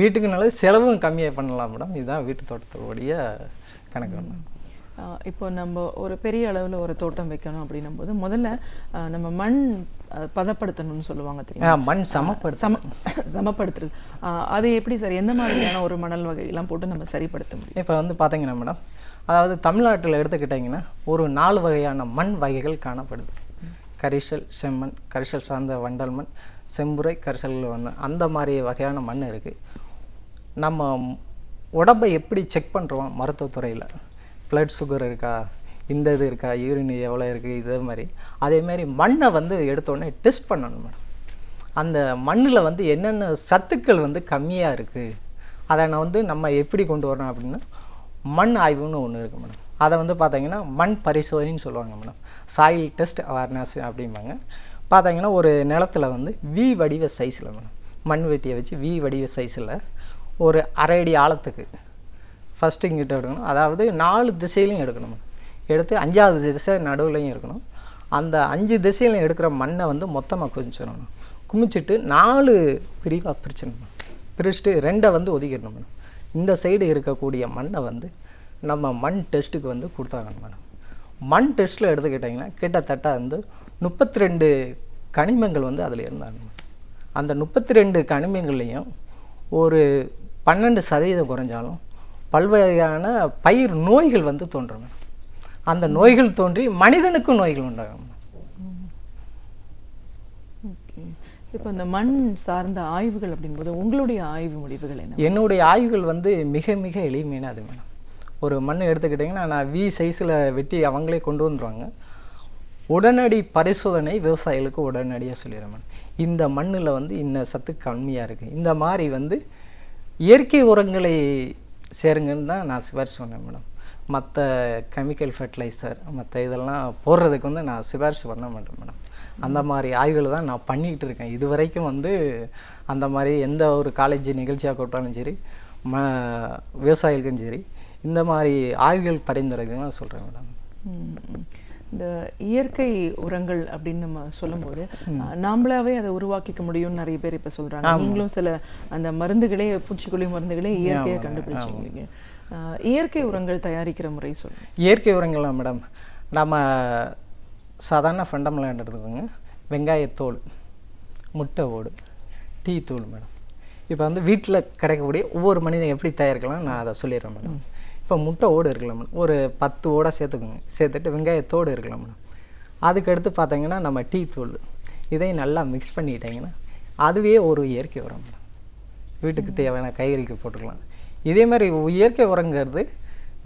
வீட்டுக்கு நல்லது, செலவும் கம்மியாக பண்ணலாம் மேடம். இதுதான் வீட்டு தோட்டத்துடைய கணக்கு. இப்போ நம்ம ஒரு பெரிய அளவில் ஒரு தோட்டம் வைக்கணும் அப்படின்னும் போது முதல்ல நம்ம மண் பதப்படுத்தணும்னு சொல்லுவாங்க தெரியுமா? மண் சமப்படுத்துறது அது எப்படி சார், எந்த மாதிரியான ஒரு மணல் வகையெல்லாம் போட்டு நம்ம சரிப்படுத்த முடியும்? இப்போ வந்து பார்த்தீங்கன்னா மேடம், அதாவது தமிழ்நாட்டில் எடுத்துக்கிட்டிங்கன்னா ஒரு 4 வகையான மண் வகைகள் காணப்படுது. கரிசல், செம்மண், கரிசல் சார்ந்த வண்டல் மண், செம்புரை, கரிசல் அந்த மாதிரி வகையான மண் இருக்குது. நம்ம உடம்பை எப்படி செக் பண்ணுறோம் மருத்துவத்துறையில், ப்ளட் சுகர் இருக்கா, இந்த இது இருக்கா, யூரின் எவ்வளோ இருக்குது, இதே மாதிரி அதேமாதிரி மண்ணை வந்து எடுத்தோடனே டெஸ்ட் பண்ணணும் மேடம். அந்த மண்ணில் வந்து என்னென்ன சத்துக்கள் வந்து கம்மியாக இருக்குது அதை நான் வந்து நம்ம எப்படி கொண்டு வரணும் அப்படின்னா மண் ஆய்வுன்னு ஒன்று இருக்குது மேடம். அதை வந்து பார்த்தீங்கன்னா மண் பரிசோதனைன்னு சொல்லுவாங்க மேடம், சாயில் டெஸ்ட் அவேர்னஸ் அப்படிம்பாங்க. பார்த்தீங்கன்னா ஒரு நிலத்தில் வந்து வி வடிவ சைஸில் மேடம் மண் வெட்டியை வச்சு வி வடிவ சைஸில் ஒரு 1/2 அடி ஆழத்துக்கு ஃபஸ்ட்டு இங்கிட்ட எடுக்கணும், அதாவது 4 திசையிலையும் எடுக்கணும். எடுத்து 5வது திசை நடுவுலையும் இருக்கணும். அந்த 5 திசையிலையும் எடுக்கிற மண்ணை வந்து மொத்தமாக குமிச்சிடணும். குமிச்சிட்டு 4 பிரிவாக பிரிச்சிடணும். பிரிச்சுட்டு 2 வந்து ஒதுக்கிடணும் மேடம். இந்த சைடு இருக்கக்கூடிய மண்ணை வந்து நம்ம மண் டெஸ்ட்டுக்கு வந்து கொடுத்தாங்க மேடம். மண் டெஸ்ட்டில் எடுத்துக்கிட்டிங்கன்னா கிட்டத்தட்ட வந்து 32 கனிமங்கள் வந்து அதில் இருந்தாங்க. அந்த 32 கனிமங்கள்லேயும் ஒரு 12% குறைஞ்சாலும் பல்வகையான பயிர் நோய்கள் வந்து தோன்றும் மேடம். அந்த நோய்கள் தோன்றி மனிதனுக்கும் நோய்கள் உண்டாகும். இப்போ இந்த மண் சார்ந்த ஆய்வுகள் அப்படிங்கும்போது உங்களுடைய ஆய்வு முடிவுகள் என்ன? என்னுடைய ஆய்வுகள் வந்து மிக மிக எளிமையானது மேடம். ஒரு மண் எடுத்துக்கிட்டிங்கன்னா நான் வி சைஸில் வெட்டி அவங்களே கொண்டு வந்துடுவாங்க. உடனடி பரிசோதனை விவசாயிகளுக்கு உடனடியாக சொல்லிடுறேன் மேடம். இந்த மண்ணில் வந்து இன்ன சத்து கம்மியாக இருக்குது, இந்த மாதிரி வந்து இயற்கை உரங்களை சேருங்கன்னு தான் நான் சிபாரிசு பண்ணேன் மேடம். மற்ற கெமிக்கல் ஃபர்டிலைசர் மற்ற இதெல்லாம் போடுறதுக்கு வந்து நான் சிபாரிசு பண்ண மாட்டேன் மேடம். அந்த மாதிரி ஆய்வுகளை தான் நான் பண்ணிக்கிட்டு இருக்கேன். இது வரைக்கும் வந்து அந்த மாதிரி எந்த ஒரு காலேஜ் நிகழ்ச்சியாக கூட்டாலும் சரி, விவசாயிகளுக்கும் சரி, இந்த மாதிரி ஆய்வுகள் பரிந்துரைகள்லாம் சொல்கிறேன் மேடம். இந்த இயற்கை உரங்கள் அப்படின்னு நம்ம சொல்லும்போது நாமளாவே அதை உருவாக்கிக்க முடியும்னு நிறைய பேர் இப்போ சொல்கிறாங்க. நீங்களும் சில அந்த மருந்துகளே, பூச்சிக்கொல்லி மருந்துகளே இயற்கையாக கண்டுபிடிச்சிங்க. இயற்கை உரங்கள் தயாரிக்கிற முறை சொல்லுங்கள். இயற்கை உரங்கள்லாம் மேடம் நம்ம சாதாரண ஃபண்டமெண்டல் எடுத்துக்கோங்க. வெங்காயத்தோல், முட்டை ஓடு, டீ தூள் மேடம். இப்போ வந்து வீட்டில் கிடைக்கக்கூடிய ஒவ்வொரு மனிதன் எப்படி தயாரிக்கலாம் நான் அதை சொல்லிடுறேன் மேடம். இப்போ முட்டை ஓடு இருக்கலாம் மேடம், ஒரு 10 ஓடாக சேர்த்துக்கோங்க. சேர்த்துட்டு வெங்காயத்தோடு இருக்கலாம் மேடம். அதுக்கடுத்து பார்த்தீங்கன்னா நம்ம டீ தூள் இதையும் நல்லா மிக்ஸ் பண்ணிக்கிட்டிங்கன்னா அதுவே ஒரு இயற்கை உரம் மேடம். வீட்டுக்கு தேவையான காய்கறிக்கு போட்டுக்கலாம். இதே மாதிரி இயற்கை உரங்கிறது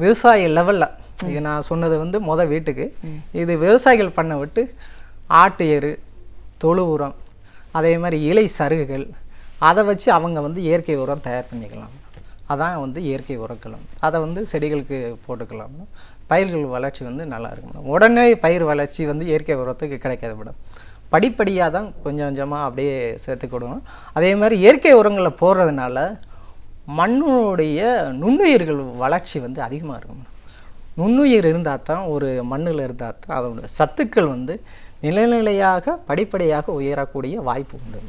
விவசாய லெவலில், இது நான் சொன்னது வந்து வீட்டுக்கு, இது விவசாயிகள் பண்ண விட்டு ஆட்டு எரு, தொழு உரம், அதே மாதிரி இலை சருகுகள், அதை வச்சு அவங்க வந்து இயற்கை உரம் தயார் பண்ணிக்கலாம். அதான் வந்து இயற்கை உரங்கள். அதை வந்து செடிகளுக்கு போட்டுக்கலாம். பயிர்கள் வளர்ச்சி வந்து நல்லா இருக்கும் மேடம். உடனே பயிர் வளர்ச்சி வந்து இயற்கை உரத்துக்கு கிடைக்காது மேடம். படிப்படியாக தான் கொஞ்சம் கொஞ்சமாக அப்படியே சேர்த்துக்கிடுவோம். அதே மாதிரி இயற்கை உரங்களை போடுறதுனால மண்ணுடைய நுண்ணுயிர்கள் வளர்ச்சி வந்து அதிகமாக இருக்கும். நுண்ணுயிர் இருந்தால் தான், ஒரு மண்ணில் இருந்தால் தான் அதோட சத்துக்கள் வந்து நிலைநிலையாக படிப்படியாக உயரக்கூடிய வாய்ப்பு உண்டு.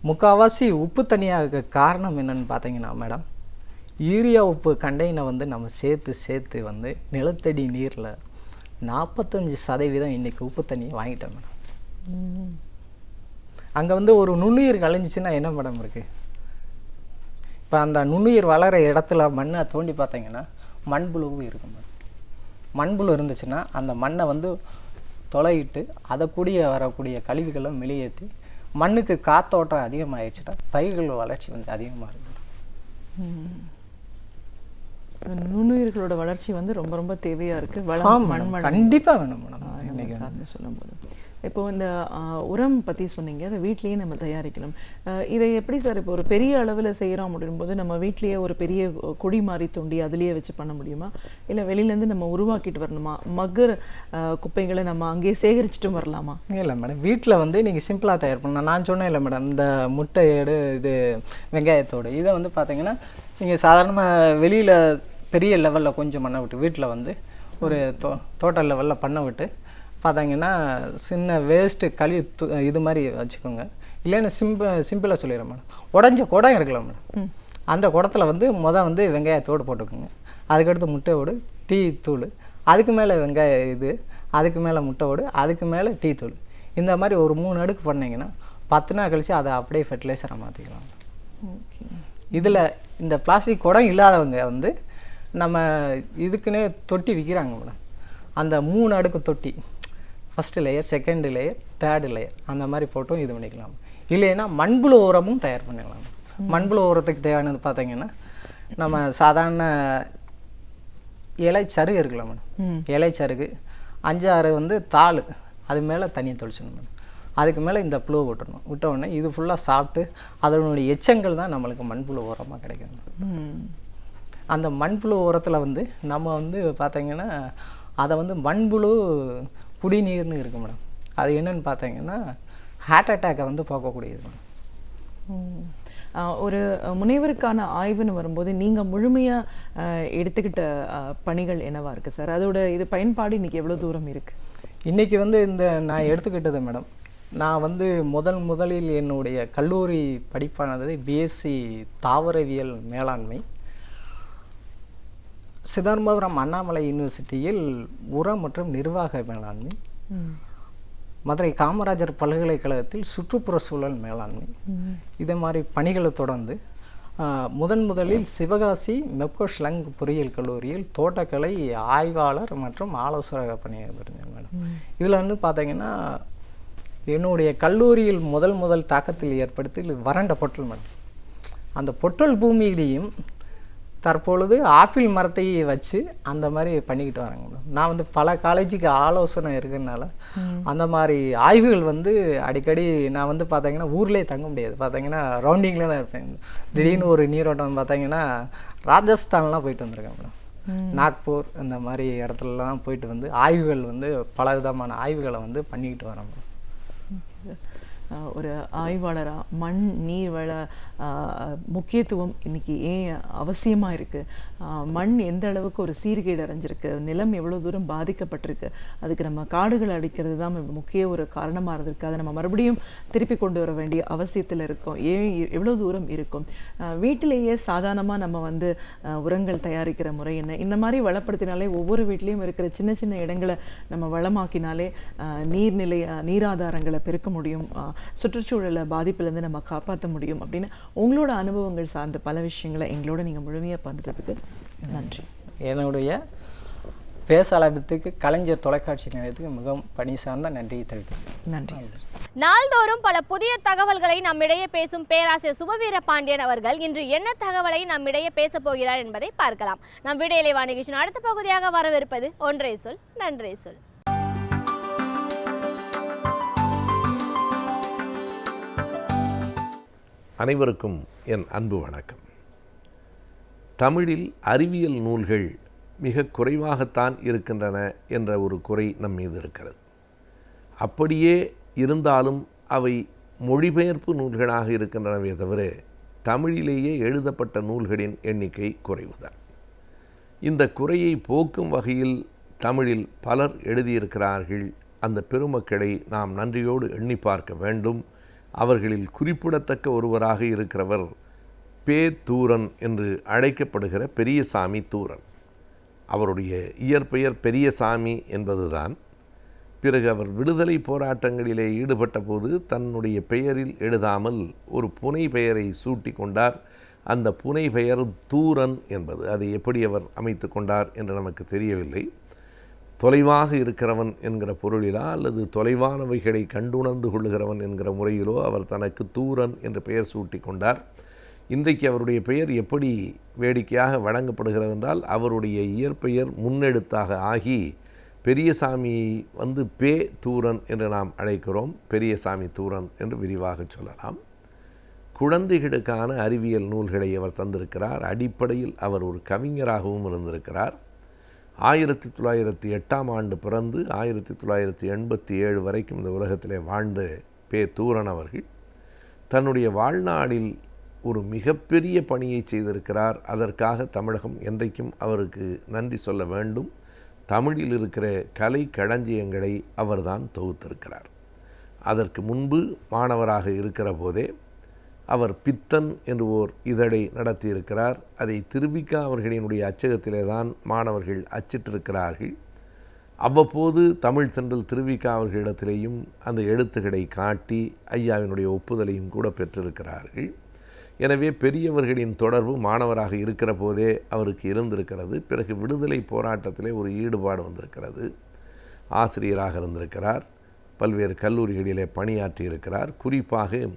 முக்கால்வாசி உப்பு தனியாக காரணம் என்னன்னு பார்த்தீங்கன்னா மேடம், யூரியா உப்பு கண்டெய்னை வந்து நம்ம சேர்த்து வந்து நிலத்தடி நீரில் 45% இன்றைக்கி உப்பு தண்ணியை வாங்கிட்டோம் மேடம். அங்கே வந்து ஒரு நுண்ணுயிர் கலைஞ்சிச்சின்னா என்ன மேடம் இருக்குது? இப்போ அந்த நுண்ணுயிர் வளர இடத்துல மண்ணை தோண்டி பார்த்தீங்கன்னா மண்புழுவும் இருக்கும் மேடம். மண்புழு இருந்துச்சுன்னா அந்த மண்ணை வந்து தொலையிட்டு அதை கூடிய வரக்கூடிய கழிவுகளை வெளியேற்றி மண்ணுக்கு காத்தோட்டம் அதிகமாகிடுச்சுன்னா பயிர்கள் வளர்ச்சி வந்து அதிகமாக இருக்கும். நுண்ணுயிர்களோட வளர்ச்சி வந்து ரொம்ப ரொம்ப தேவையாக இருக்குது. கண்டிப்பாக வேணும் மேடம். சொல்லும்போது இப்போ இந்த உரம் பற்றி சொன்னீங்க, அதை வீட்லேயே நம்ம தயாரிக்கணும். இதை எப்படி சார் இப்போ ஒரு பெரிய அளவில் செய்கிறோம் அப்படின் போது நம்ம வீட்லேயே ஒரு பெரிய கொடி மாதிரி தோண்டி அதுலேயே வச்சு பண்ண முடியுமா, இல்லை வெளியிலேருந்து நம்ம உருவாக்கிட்டு வரணுமா? மக்கர் குப்பைகளை நம்ம அங்கேயே சேகரிச்சுட்டு வரலாமா? இல்லை மேடம், வீட்டில் வந்து நீங்கள் சிம்பிளாக தயார் பண்ணலாம். நான் சொன்னேன் இல்லை மேடம், இந்த முட்டையோடு இது வெங்காயத்தோடு இதை வந்து பார்த்தீங்கன்னா நீங்கள் சாதாரணமாக வெளியில் பெரிய லெவலில் கொஞ்சம் பண்ண விட்டு வீட்டில் வந்து ஒரு தோட்ட லெவலில் பண்ண விட்டு பார்த்தீங்கன்னா சின்ன வேஸ்ட்டு இது மாதிரி வச்சுக்கோங்க. இல்லைன்னா சிம்பிளாக சொல்லிடுறேன் மேடம். உடஞ்ச குடம் இருக்கலாம் மேடம், அந்த குடத்தில் வந்து வந்து வெங்காயத்தோடு போட்டுக்கோங்க. அதுக்கடுத்து முட்டையோடு, டீ தூள், அதுக்கு மேலே வெங்காயம் அதுக்கு மேலே முட்டையோடு, அதுக்கு மேலே டீ தூள், இந்த மாதிரி ஒரு 3 அடுக்கு பண்ணிங்கன்னா 10 நாள் கழித்து அதை அப்படியே ஃபெர்டிலைசராக மாற்றிக்கலாம். இதில் இந்த பிளாஸ்டிக் குடம் இல்லாதவங்க வந்து நம்ம இதுக்குன்னே தொட்டி விற்கிறாங்க மேடம். அந்த 3 அடுக்கு தொட்டி, first layer, second layer, third layer, அந்த மாதிரி போட்டும் இது பண்ணிக்கலாம். இல்லைன்னா மண்புழு உரமும் தயார் பண்ணிக்கலாம். மண்புழு உரத்துக்கு தேவையானது பார்த்தீங்கன்னா நம்ம சாதாரண இலைச்சருகு இருக்கலாம் மேடம். இலைச்சருகு 5-6 வந்து தாள், அது மேலே தண்ணியை தொளிச்சிடணும் மேடம். அதுக்கு மேலே இந்த புழு விட்டுறணும். விட்ட உடனே இது ஃபுல்லாக சாப்பிட்டு அதனுடைய எச்சங்கள் தான் நம்மளுக்கு மண்புழு உரமாக கிடைக்கும். அந்த மண்புழு உரத்தில் வந்து நம்ம வந்து பார்த்தீங்கன்னா அதை வந்து மண்புழு குடிநீர்னு இருக்குது மேடம். அது என்னன்னு பார்த்தீங்கன்னா ஹார்ட் அட்டாக்கை வந்து போக்கக்கூடியது மேடம். ஒரு முனைவருக்கான ஆய்வுன்னு வரும்போது நீங்கள் முழுமையாக எடுத்துக்கிட்ட பணிகள் என்னவா இருக்குது சார்? அதோட இது பயன்பாடு இன்னைக்கு எவ்வளோ தூரம் இருக்குது? இன்றைக்கி வந்து நான் எடுத்துக்கிட்டது மேடம், நான் வந்து முதலில் என்னுடைய கல்லூரி படிப்பானது பிஎஸ்சி தாவரவியல் மேலாண்மை, சிதம்பரம் அண்ணாமலை யூனிவர்சிட்டியில் உரம் மற்றும் நிர்வாக மேலாண்மை, மதுரை காமராஜர் பல்கலைக்கழகத்தில் சுற்றுப்புற சூழல் மேலாண்மை, இதே மாதிரி பணிகளை தொடர்ந்து முதலில் சிவகாசி மெப்கோ ஷ்லங் பொறியியல் கல்லூரியில் தோட்டக்கலை ஆய்வாளர் மற்றும் ஆலோசகராக பணியாற்றிருந்தேன் மேடம். இதில் வந்து பார்த்தீங்கன்னா என்னுடைய கல்லூரியில் முதல் தாக்கத்தில் ஏற்படுத்தி வறண்ட பொட்டல் மேடம். அந்த பொட்டல் பூமியிலையும் தற்பொழுது ஆப்பிள் மரத்தை வச்சு அந்த மாதிரி பண்ணிக்கிட்டு வராங்க மேடம். நான் வந்து பல காலேஜுக்கு ஆலோசனை இருக்கிறதுனால அந்த மாதிரி ஆய்வுகள் வந்து அடிக்கடி நான் வந்து பார்த்தீங்கன்னா ஊர்லேயே தங்க முடியாது, பார்த்தீங்கன்னா ரவுண்டிங்கில் தான் இருப்பேன். திடீர்னு ஒரு நீரோட்டம் பார்த்தீங்கன்னா ராஜஸ்தான்லாம் போயிட்டு வந்திருக்கேன் மேடம். நாக்பூர் இந்த மாதிரி இடத்துலலாம் போயிட்டு வந்து ஆய்வுகள் வந்து பல விதமான ஆய்வுகளை வந்து பண்ணிக்கிட்டு வரேன் மேடம். ஒரு ஆய்வாளராக மண் நீர்வள முக்கியத்துவம் இன்னைக்கு ஏன் அவசியமாக இருக்குது? மண் எந்த அளவுக்கு ஒரு சீர்கேடு அடைஞ்சிருக்கு, நிலம் எவ்வளோ தூரம் பாதிக்கப்பட்டிருக்கு, அதுக்கு நம்ம காடுகள் அடிக்கிறது தான் முக்கிய ஒரு காரணமாக இருந்திருக்கு. அதை நம்ம மறுபடியும் திருப்பி கொண்டு வர வேண்டிய அவசியத்தில் இருக்கோம். ஏன் எவ்வளோ தூரம் இருக்கும்? வீட்டிலேயே சாதாரணமாக நம்ம வந்து உரங்கள் தயாரிக்கிற முறை என்ன, இந்த மாதிரி வளப்படுத்தினாலே ஒவ்வொரு வீட்லேயும் இருக்கிற சின்ன சின்ன இடங்களை நம்ம வளமாக்கினாலே நீர்நிலை நீராதாரங்களை பெருக்க முடியும், சுற்றுச்சூழலை பாதிப்புலேருந்து நம்ம காப்பாற்ற முடியும் அப்படின்னு உங்களோட அனுபவங்கள் சார்ந்த பல விஷயங்களை எங்களோட நீங்கள் முழுமையாக பகிர்ந்ததுக்கு நன்றி. என்னுடைய பேசாளத்துக்கு கலைஞர் தொலைக்காட்சி நிலையத்துக்கு மிகவும் பணி சார்ந்த நன்றியை தெரிவித்தேன். நன்றி. நாள்தோறும் பல புதிய தகவல்களை நம்மிடையே பேசும் பேராசிரியர் சுபவீர பாண்டியன் அவர்கள் இன்று என்ன தகவலை நம்மிடையே பேச போகிறார் என்பதை பார்க்கலாம். நம் விடையிலே நிகழ்ச்சியின் அடுத்த பகுதியாக வரவிருப்பது ஒன்றே சொல் நன்றே சொல். அனைவருக்கும் என் அன்பு வணக்கம். தமிழில் அறிவியல் நூல்கள் மிக குறைவாகத்தான் இருக்கின்றன என்ற ஒரு குறை நம் மீது இருக்கிறது. அப்படியே இருந்தாலும் அவை மொழிபெயர்ப்பு நூல்களாக இருக்கின்றனவே தவிர தமிழிலேயே எழுதப்பட்ட நூல்களின் எண்ணிக்கை குறைவுதான். இந்த குறையை போக்கும் வகையில் தமிழில் பலர் எழுதியிருக்கிறார்கள். அந்த பெருமக்களை நாம் நன்றியோடு எண்ணி பார்க்க வேண்டும். அவர்களில் குறிப்பிடத்தக்க ஒருவராக இருக்கிறவர் பே. தூரன் என்று அழைக்கப்படுகிற பெரியசாமி தூரன். அவருடைய இயற்பெயர் பெரியசாமி என்பதுதான். பிறகு அவர் விடுதலை போராட்டங்களிலே ஈடுபட்ட போது தன்னுடைய பெயரில் எழுதாமல் ஒரு புனை பெயரை சூட்டி கொண்டார். அந்த புனை பெயர் தூரன் என்பது. அதை எப்படி அவர் அமைத்து கொண்டார் என்று நமக்கு தெரியவில்லை. தொலைவாக இருக்கிறவன் என்கிற பொருளிலா அல்லது தொலைவானவைகளை கண்டுணர்ந்து கொள்ளுகிறவன் என்கிற முறையிலோ அவர் தனக்கு தூரன் என்று பெயர் சூட்டி கொண்டார். இன்றைக்கு அவருடைய பெயர் எப்படி வேடிக்கையாக வழங்கப்படுகிறது என்றால், அவருடைய இயற்பெயர் முன்னெடுத்தாக ஆகி பெரியசாமியை வந்து பே. தூரன் என்று நாம் அழைக்கிறோம். பெரியசாமி தூரன் என்று விரிவாக சொல்லலாம். குழந்தைகளுக்கான அறிவியல் நூல்களை அவர் தந்திருக்கிறார். அடிப்படையில் அவர் ஒரு கவிஞராகவும் இருந்திருக்கிறார். 1908ஆம் ஆண்டு பிறந்து 1987 வரைக்கும் இந்த உலகத்திலே வாழ்ந்த பே. தூரன் அவர்கள் தன்னுடைய வாழ்நாளில் ஒரு மிகப்பெரிய பணியை செய்திருக்கிறார். அதற்காக தமிழகம் என்றைக்கும் அவருக்கு நன்றி சொல்ல வேண்டும். தமிழில் இருக்கிற கலை களஞ்சியங்களை அவர்தான் தொகுத்திருக்கிறார். அதற்கு முன்பு மாணவராக இருக்கிற போதே அவர் பித்தன் என்று ஓர் இதழை நடத்தியிருக்கிறார். அதை திருவிக்கா அவர்களினுடைய அச்சகத்திலே தான் மாணவர்கள் அச்சிட்டிருக்கிறார்கள். அவ்வப்போது தமிழ் தென்றல் திருவிக்கா அவர்களிடத்திலேயும் அந்த எழுத்துக்களை காட்டி ஐயாவினுடைய ஒப்புதலையும் கூட பெற்றிருக்கிறார்கள். எனவே பெரியவர்களின் தொடர்பு மாணவராக இருக்கிற போதே அவருக்கு இருந்திருக்கிறது. பிறகு விடுதலை போராட்டத்திலே ஒரு ஈடுபாடு வந்திருக்கிறது. ஆசிரியராக இருந்திருக்கிறார். பல்வேறு கல்லூரிகளிலே பணியாற்றியிருக்கிறார். குறிப்பாக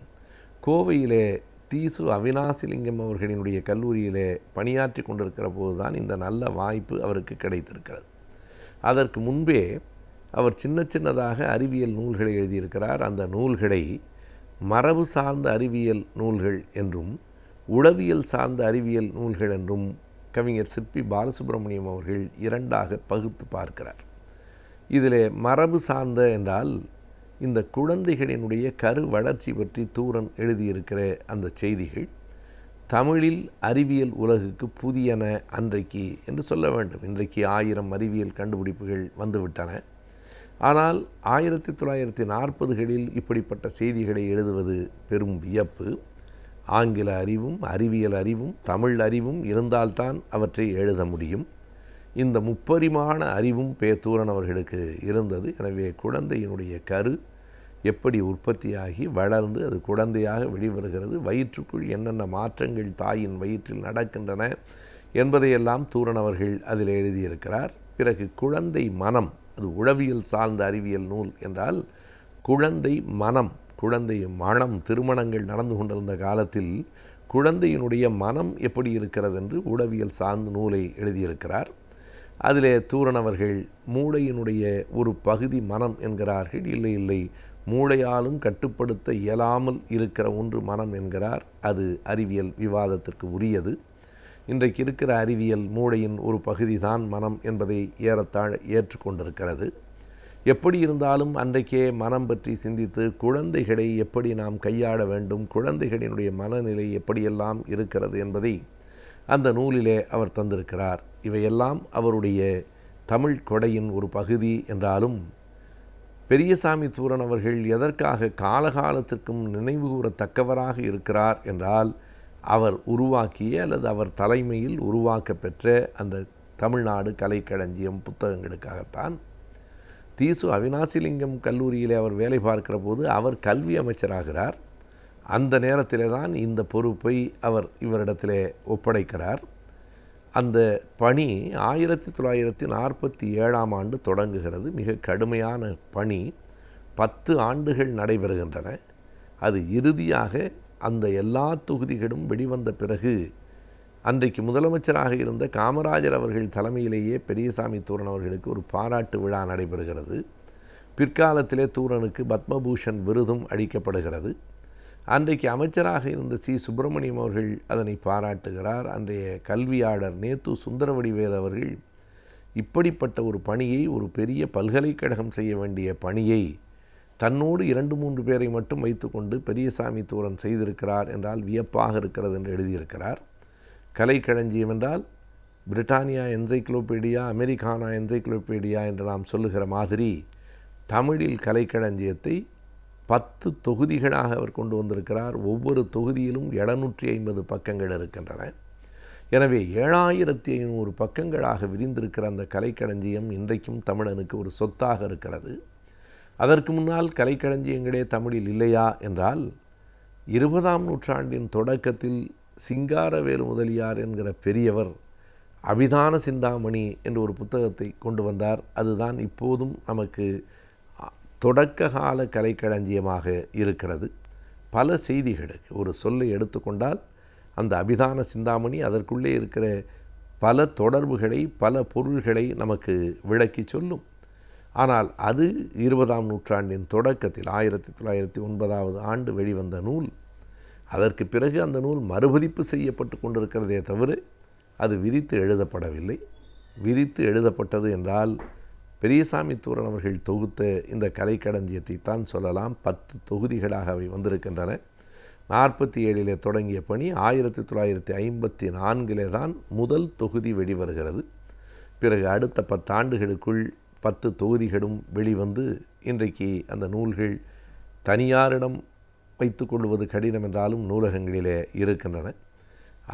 கோவையிலே தீசு அவினாசிலிங்கம் அவர்களினுடைய கல்லூரியிலே பணியாற்றி கொண்டிருக்கிற போது தான் இந்த நல்ல வாய்ப்பு அவருக்கு கிடைத்திருக்கிறது. அதற்கு முன்பே அவர் சின்னதாக அறிவியல் நூல்களை எழுதியிருக்கிறார். அந்த நூல்களை மரபு சார்ந்த அறிவியல் நூல்கள் என்றும் உளவியல் சார்ந்த அறிவியல் நூல்கள் என்றும் கவிஞர் சிற்பி பாலசுப்ரமணியம் அவர்கள் இரண்டாக பகுத்து பார்க்கிறார். இதிலே மரபு சார்ந்த என்றால் இந்த குழந்தைகளினுடைய கரு வளர்ச்சி பற்றி தூரன் எழுதியிருக்கிற அந்த செய்திகள், தமிழில் அறிவியல் உலகுக்கு புதியன அன்றைக்கு என்று சொல்ல வேண்டும். இன்றைக்கு 1000 அறிவியல் கண்டுபிடிப்புகள் வந்துவிட்டன. ஆனால் 1940களில் இப்படிப்பட்ட செய்திகளை எழுதுவது பெரும் வியப்பு. ஆங்கில அறிவும் அறிவியல் அறிவும் தமிழ் அறிவும் இருந்தால்தான் அவற்றை எழுத முடியும். இந்த முப்பரிமாண அறிவும் தூரன் அவர்களுக்கு இருந்தது. எனவே குழந்தையினுடைய கரு எப்படி உற்பத்தியாகி வளர்ந்து அது குழந்தையாக வெளிவருகிறது, வயிற்றுக்குள் என்னென்ன மாற்றங்கள் தாயின் வயிற்றில் நடக்கின்றன என்பதையெல்லாம் தூரன் அவர்கள் அதில் எழுதியிருக்கிறார். பிறகு குழந்தை மனம், அது உளவியல் சார்ந்த அறிவியல் நூல் என்றால் குழந்தை மனம், குழந்தை மனம், திருமணங்கள் நடந்து கொண்டிருந்த காலத்தில் குழந்தையினுடைய மனம் எப்படி இருக்கிறது என்று உளவியல் சார்ந்த நூலை எழுதியிருக்கிறார். அதிலே தூரன் அவர்கள் மூளையினுடைய ஒரு பகுதி மனம் என்கிறார்கள். இல்லை இல்லை, மூளையாலும் கட்டுப்படுத்த இயலாமல் இருக்கிற ஒன்று மனம் என்கிறார். அது அறிவியல் விவாதத்திற்கு உரியது. இன்றைக்கு இருக்கிற அறிவியல் மூளையின் ஒரு பகுதி தான் மனம் என்பதை ஏறத்தாழ ஏற்றுக்கொண்டிருக்கிறது. எப்படி இருந்தாலும் அன்றைக்கே மனம் பற்றி சிந்தித்து குழந்தைகளை எப்படி நாம் கையாள வேண்டும், குழந்தைகளினுடைய மனநிலை எப்படியெல்லாம் இருக்கிறது என்பதை அந்த நூலிலே அவர் தந்திருக்கிறார். இவையெல்லாம் அவருடைய தமிழ் கொடையின் ஒரு பகுதி என்றாலும் பெரியசாமி தூரன் அவர்கள் எதற்காக காலகாலத்திற்கும் நினைவுகூரத்தக்கவராக இருக்கிறார் என்றால் அவர் உருவாக்கிய அல்லது அவர் தலைமையில் உருவாக்க பெற்ற அந்த தமிழ்நாடு கலைக்களஞ்சியம் புத்தகங்களுக்காகத்தான். தீசு அவினாசிலிங்கம் கல்லூரியிலே அவர் வேலை பார்க்கிற போது அவர் கல்வி அமைச்சராகிறார். அந்த நேரத்திலே தான் இந்த பொறுப்பை அவர் இவரிடத்திலே ஒப்படைக்கிறார். அந்த பணி 1947ஆம் ஆண்டு தொடங்குகிறது. மிக கடுமையான பணி, 10 ஆண்டுகள் நடைபெறுகின்றன. அது இறுதியாக அந்த எல்லா தொகுதிகளும் வெளிவந்த பிறகு அன்றைக்கு முதலமைச்சராக இருந்த காமராஜர் அவர்கள் தலைமையிலேயே பெரியசாமி தூரன் அவர்களுக்கு ஒரு பாராட்டு விழா நடைபெறுகிறது. பிற்காலத்திலே தூரனுக்கு பத்மபூஷன் விருதும் அளிக்கப்படுகிறது. அன்றைக்கு அமைச்சராக இருந்த சுப்பிரமணியம் அவர்கள் அதனை பாராட்டுகிறார். அன்றைய கல்வியாளர் நேத்து சுந்தரவடிவேல் அவர்கள் இப்படிப்பட்ட ஒரு பணியை, ஒரு பெரிய பல்கலைக்கழகம் செய்ய வேண்டிய பணியை தன்னோடு 2-3 பேரை மட்டும் வைத்துக்கொண்டு பெரியசாமி தூரன் செய்திருக்கிறார் என்றால் வியப்பாக இருக்கிறது என்று எழுதியிருக்கிறார். கலைக்களஞ்சியம் என்றால் பிரிட்டானியா என்சைக்ளோபீடியா, அமெரிக்கானா என்சைக்ளோபீடியா என்று நாம் சொல்லுகிற மாதிரி தமிழில் கலைக்களஞ்சியத்தை 10 தொகுதிகளாக அவர் கொண்டு வந்திருக்கிறார். ஒவ்வொரு தொகுதியிலும் 750 பக்கங்கள் இருக்கின்றன. எனவே 7500 பக்கங்களாக விரிந்திருக்கிற அந்த கலைக்களஞ்சியம் இன்றைக்கும் தமிழனுக்கு ஒரு சொத்தாக இருக்கிறது. அதற்கு முன்னால் கலைக்களஞ்சியங்களே தமிழில் இல்லையா என்றால் 20ஆம் நூற்றாண்டின் தொடக்கத்தில் சிங்காரவேலு முதலியார் என்கிற பெரியவர் அபிதான சிந்தாமணி என்ற ஒரு புத்தகத்தை கொண்டு வந்தார். அதுதான் இப்போதும் நமக்கு தொடக்க கால கலைக்களஞ்சியமாக இருக்கிறது. பல செய்திகளுக்கு ஒரு சொல்லை எடுத்துக்கொண்டால் அந்த அபிதான சிந்தாமணி அதற்குள்ளே இருக்கிற பல தொடர்புகளை, பல பொருள்களை நமக்கு விளக்கி சொல்லும். ஆனால் அது 20ஆம் நூற்றாண்டின் தொடக்கத்தில் 1909ஆவது ஆண்டு வெளிவந்த நூல். அதற்கு பிறகு அந்த நூல் மறுபதிப்பு செய்யப்பட்டு கொண்டிருக்கிறதே தவிர அது விரித்து எழுதப்படவில்லை. விரித்து எழுதப்பட்டது என்றால் பெரியசாமி தூரன் அவர்கள் தொகுத்த இந்த கலைக்களஞ்சியத்தை தான் சொல்லலாம். 10 தொகுதிகளாக அவை வந்திருக்கின்றன. 47 தொடங்கிய பணி 1954 தான் முதல் தொகுதி வெளிவருகிறது. பிறகு அடுத்த 10 ஆண்டுகளுக்குள் 10 தொகுதிகளும் வெளிவந்து இன்றைக்கு அந்த நூல்கள் தனியாரிடம் வைத்துக்கொள்வது கடினம் என்றாலும் நூலகங்களிலே இருக்கின்றன.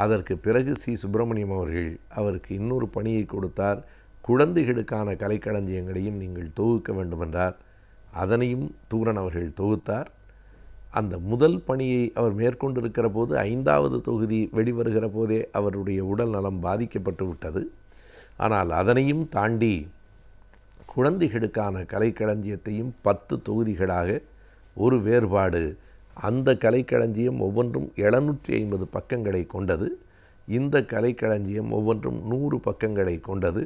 அதற்கு பிறகு சுப்பிரமணியம் அவர்கள் அவருக்கு இன்னொரு பணியை கொடுத்தார். குழந்தைகளுக்கான கலைக்களஞ்சியங்களையும் நீங்கள் தொகுக்க வேண்டுமென்றார். அதனையும் தூரன் அவர்கள் தொகுத்தார். அந்த முதல் பணியை அவர் மேற்கொண்டிருக்கிற போது 5வது தொகுதி வெளிவருகிற போதே அவருடைய உடல் நலம் பாதிக்கப்பட்டு விட்டது. ஆனால் அதனையும் தாண்டி குழந்தைகளுக்கான கலைக்களஞ்சியத்தையும் 10 தொகுதிகளாக, ஒரு வேறுபாடு, அந்த கலைக்களஞ்சியம் ஒவ்வொன்றும் 750 பக்கங்களை கொண்டது. இந்த கலைக்களஞ்சியம் ஒவ்வொன்றும் 100 பக்கங்களை கொண்டது.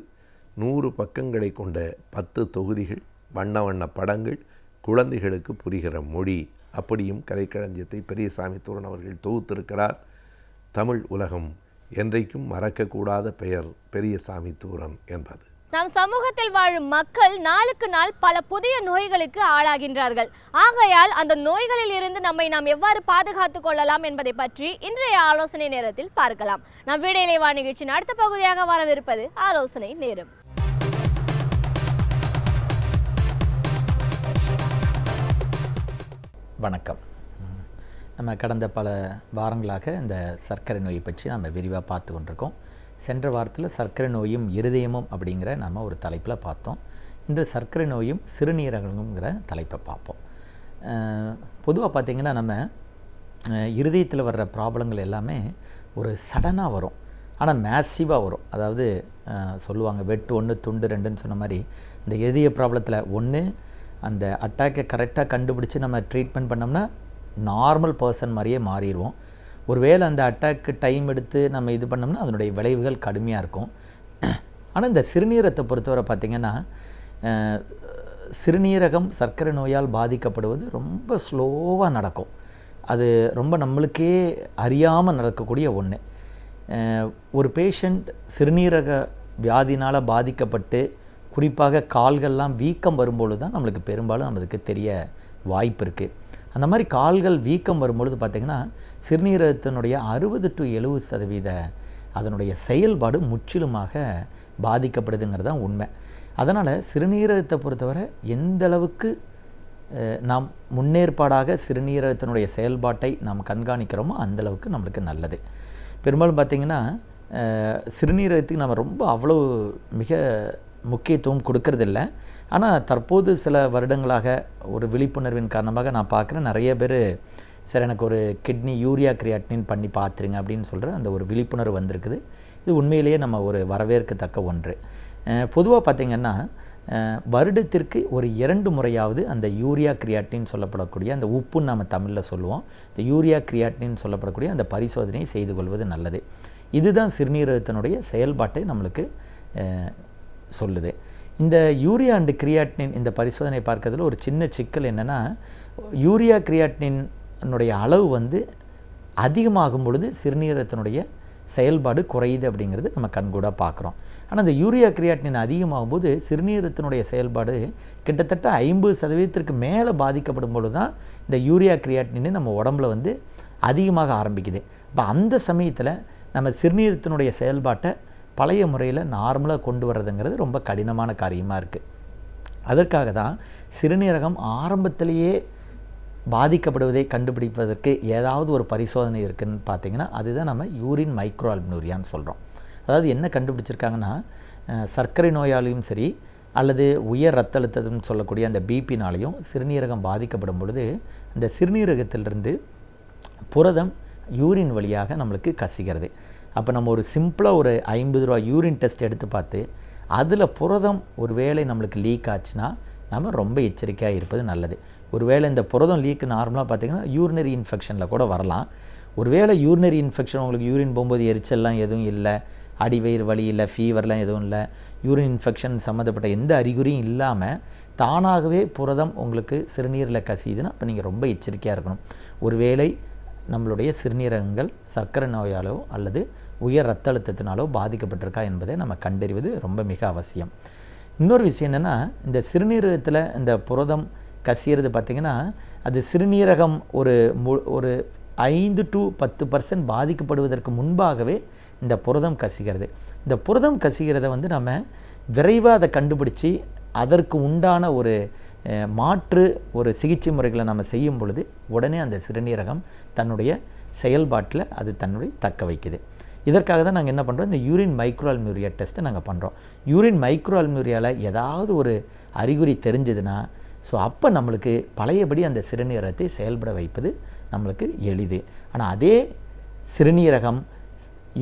100 பக்கங்களை கொண்ட 10 தொகுதிகள், வண்ண வண்ண படங்கள், குழந்தைகளுக்கு புரிகிற மொழி. அப்படியும் கலைக்களஞ்சியத்தை பெரியசாமி தூரன் அவர்கள் தொகுத்திருக்கிறார். தமிழ் உலகம் என்றைக்கும் மறக்கக்கூடாத பெயர் பெரியசாமி தூரன் என்பது. நம் சமூகத்தில் வாழும் மக்கள் நாளுக்கு நாள் பல புதிய நோய்களுக்கு ஆளாகின்றார்கள். ஆகையால் அந்த நோய்களில் இருந்து நாம் எவ்வாறு பாதுகாத்துக் கொள்ளலாம் என்பதை பற்றி இன்றைய ஆலோசனை நேரத்தில் பார்க்கலாம். நம் வீடியோலை வா நிகழ்ச்சியின் அடுத்த பகுதியாக வரவிருப்பது ஆலோசனை நேரம். வணக்கம். நம்ம கடந்த பல வாரங்களாக இந்த சர்க்கரை நோயை பற்றி நம்ம விரிவாக பார்த்து கொண்டிருக்கோம். சென்ற வாரத்தில் சர்க்கரை நோயும் இருதயமும் அப்படிங்கிற நம்ம ஒரு தலைப்பில் பார்த்தோம். இன்று சர்க்கரை நோயும் சிறுநீரகங்கிற தலைப்பை பார்ப்போம். பொதுவாக பார்த்திங்கன்னா நம்ம இருதயத்தில் வர்ற ப்ராப்ளங்கள் எல்லாமே ஒரு சடனாக வரும், ஆனால் மேசிவாக வரும். அதாவது சொல்லுவாங்க வெட்டு 1 துண்டு 2ன்னு சொன்ன மாதிரி இந்த இதய ப்ராப்ளத்தில் ஒன்று அந்த அட்டாக்கை கரெக்டாக கண்டுபிடிச்சி நம்ம ட்ரீட்மெண்ட் பண்ணோம்னா நார்மல் பர்சன் மாதிரியே மாறிடுவோம். ஒருவேளை அந்த அட்டாக்கு டைம் எடுத்து நம்ம இது பண்ணோம்னா அதனுடைய விளைவுகள் கடுமையாக இருக்கும். ஆனால் இந்த சிறுநீரகத்தை பொறுத்தவரை பார்த்திங்கன்னா சிறுநீரகம் சர்க்கரை நோயால் பாதிக்கப்படுவது ரொம்ப ஸ்லோவாக நடக்கும். அது ரொம்ப நம்மளுக்கே அறியாமல் நடக்கக்கூடிய ஒன்று. ஒரு பேஷண்ட் சிறுநீரக வியாதினால் பாதிக்கப்பட்டு குறிப்பாக கால்கள்லாம் வீக்கம் வரும்பொழுது தான் நம்மளுக்கு பெரும்பாலும் நம்மளுக்கு தெரிய வாய்ப்பு இருக்குது. அந்த மாதிரி கால்கள் வீக்கம் வரும்பொழுது பார்த்திங்கன்னா சிறுநீரகத்தினுடைய 60 to 70% அதனுடைய செயல்பாடு முற்றிலுமாக பாதிக்கப்படுதுங்கிறது தான் உண்மை. அதனால் சிறுநீரகத்தை பொறுத்தவரை எந்த அளவுக்கு நாம் முன்னேற்பாடாக சிறுநீரகத்தினுடைய செயல்பாட்டை நாம் கண்காணிக்கிறோமோ அந்தளவுக்கு நம்மளுக்கு நல்லது. பெரும்பாலும் பார்த்திங்கன்னா சிறுநீரகத்துக்கு நம்ம ரொம்ப அவ்வளோ மிக முக்கியத்துவம் கொடுக்கறதில்ல. ஆனால் தற்போது சில வருடங்களாக ஒரு விழிப்புணர்வின் காரணமாக நான் பார்க்குறேன் நிறைய பேர் சரி எனக்கு ஒரு கிட்னி யூரியா கிரியாட்டினின் பண்ணி பார்த்துருங்க அப்படின்னு சொல்கிற அந்த ஒரு விழிப்புணர்வு வந்திருக்குது. இது உண்மையிலேயே நம்ம ஒரு வரவேற்கத்தக்க ஒன்று. பொதுவாக பார்த்திங்கன்னா வருடத்திற்கு ஒரு 2 முறையாவது அந்த யூரியா கிரியாட்டின் சொல்லப்படக்கூடிய அந்த உப்புன்னு நம்ம தமிழில் சொல்லுவோம், இந்த யூரியா கிரியாட்டின் சொல்லப்படக்கூடிய அந்த பரிசோதனையை செய்து கொள்வது நல்லது. இதுதான் சிறுநீரகத்தினுடைய செயல்பாட்டை நம்மளுக்கு சொல்லுது. இந்த யூரியா அண்டு கிரியாட்டினின் இந்த பரிசோதனை பார்க்கறதுல ஒரு சின்ன சிக்கல் என்னென்னா, யூரியா கிரியாட்டினுடைய அளவு அதிகமாகும் பொழுது சிறுநீரகத்தினுடைய செயல்பாடு குறையுது அப்படிங்கிறது நம்ம கண்கூடாக பார்க்குறோம். ஆனால் இந்த யூரியா கிரியாட்டினின் அதிகமாகும் போது சிறுநீரகத்தினுடைய செயல்பாடு கிட்டத்தட்ட 50% மேலே பாதிக்கப்படும் பொழுது தான் இந்த யூரியா கிரியாட்டினின் நம்ம உடம்புல அதிகமாக ஆரம்பிக்குது. இப்போ அந்த சமயத்தில் நம்ம சிறுநீரகத்தினுடைய செயல்பாட்டை பழைய முறையில் நார்மலாக கொண்டு வர்றதுங்கிறது ரொம்ப கடினமான காரியமாக இருக்குது. அதற்காக தான் சிறுநீரகம் ஆரம்பத்திலேயே பாதிக்கப்படுவதை கண்டுபிடிப்பதற்கு ஏதாவது ஒரு பரிசோதனை இருக்குதுன்னு பார்த்திங்கன்னா அதுதான் நம்ம யூரின் மைக்ரோஅல்புமினூரியான்னு சொல்கிறோம். அதாவது என்ன கண்டுபிடிச்சிருக்காங்கன்னா சர்க்கரை நோயாலையும் சரி அல்லது உயர் ரத்த அழுத்தம்னு சொல்லக்கூடிய அந்த பிபினாலையும் சிறுநீரகம் பாதிக்கப்படும் பொழுது அந்த சிறுநீரகத்திலிருந்து புரதம் யூரின் வழியாக நம்மளுக்கு கசிகிறது. அப்போ நம்ம ஒரு சிம்பிளாக ஒரு 50 ரூபா யூரின் டெஸ்ட் எடுத்து பார்த்து அதில் புரதம் ஒரு வேளை நம்மளுக்கு லீக் ஆச்சுன்னா நம்ம ரொம்ப எச்சரிக்கையாக இருப்பது நல்லது. ஒருவேளை இந்த புரதம் லீக் நார்மலாக பார்த்திங்கன்னா யூரினரி இன்ஃபெக்ஷனில் கூட வரலாம். ஒருவேளை யூரினரி இன்ஃபெக்ஷன் உங்களுக்கு யூரின் போகும்போது எரிச்சல்லாம் எதுவும் இல்லை, அடிவயிறு வலி இல்லை, ஃபீவர்லாம் எதுவும் இல்லை, யூரின் இன்ஃபெக்ஷன் சம்மந்தப்பட்ட எந்த அறிகுறியும் இல்லாமல் தானாகவே புரதம் உங்களுக்கு சிறுநீரில் கசியுதுன்னா அப்போ நீங்கள் ரொம்ப எச்சரிக்கையாக இருக்கணும். ஒருவேளை நம்மளுடைய சிறுநீரகங்கள் சர்க்கரை நோயாலோ அல்லது உயர் ரத்த அழுத்தத்தினாலோ பாதிக்கப்பட்டிருக்கா என்பதை நம்ம கண்டறிவது ரொம்ப மிக அவசியம். இன்னொரு விஷயம் என்னென்னா, இந்த சிறுநீரகத்தில் இந்த புரதம் கசியறது பார்த்திங்கன்னா அது சிறுநீரகம் ஒரு 5 to 10% பாதிக்கப்படுவதற்கு முன்பாகவே இந்த புரதம் கசிகிறது. இந்த புரதம் கசிகிறத நம்ம விரைவாக அதை கண்டுபிடிச்சி அதற்கு உண்டான ஒரு மாற்று ஒரு சிகிச்சை முறைகளை நம்ம செய்யும் பொழுது உடனே அந்த சிறுநீரகம் தன்னுடைய செயல்பாட்டில் அது தன்னுடைய தக்க வைக்குது. இதற்காக தான் நாங்கள் என்ன பண்ணுறோம், இந்த யூரின் மைக்ரோஅல்புமினூரியா டெஸ்ட்டை நாங்கள் பண்ணுறோம். யூரின் மைக்ரோஅல்புமினூரியாவில் ஏதாவது ஒரு அறிகுறி தெரிஞ்சதுன்னா அப்போ நம்மளுக்கு பழையபடி அந்த சிறுநீரகத்தை செயல்பட வைப்பது நம்மளுக்கு எளிது. ஆனால் அதே சிறுநீரகம்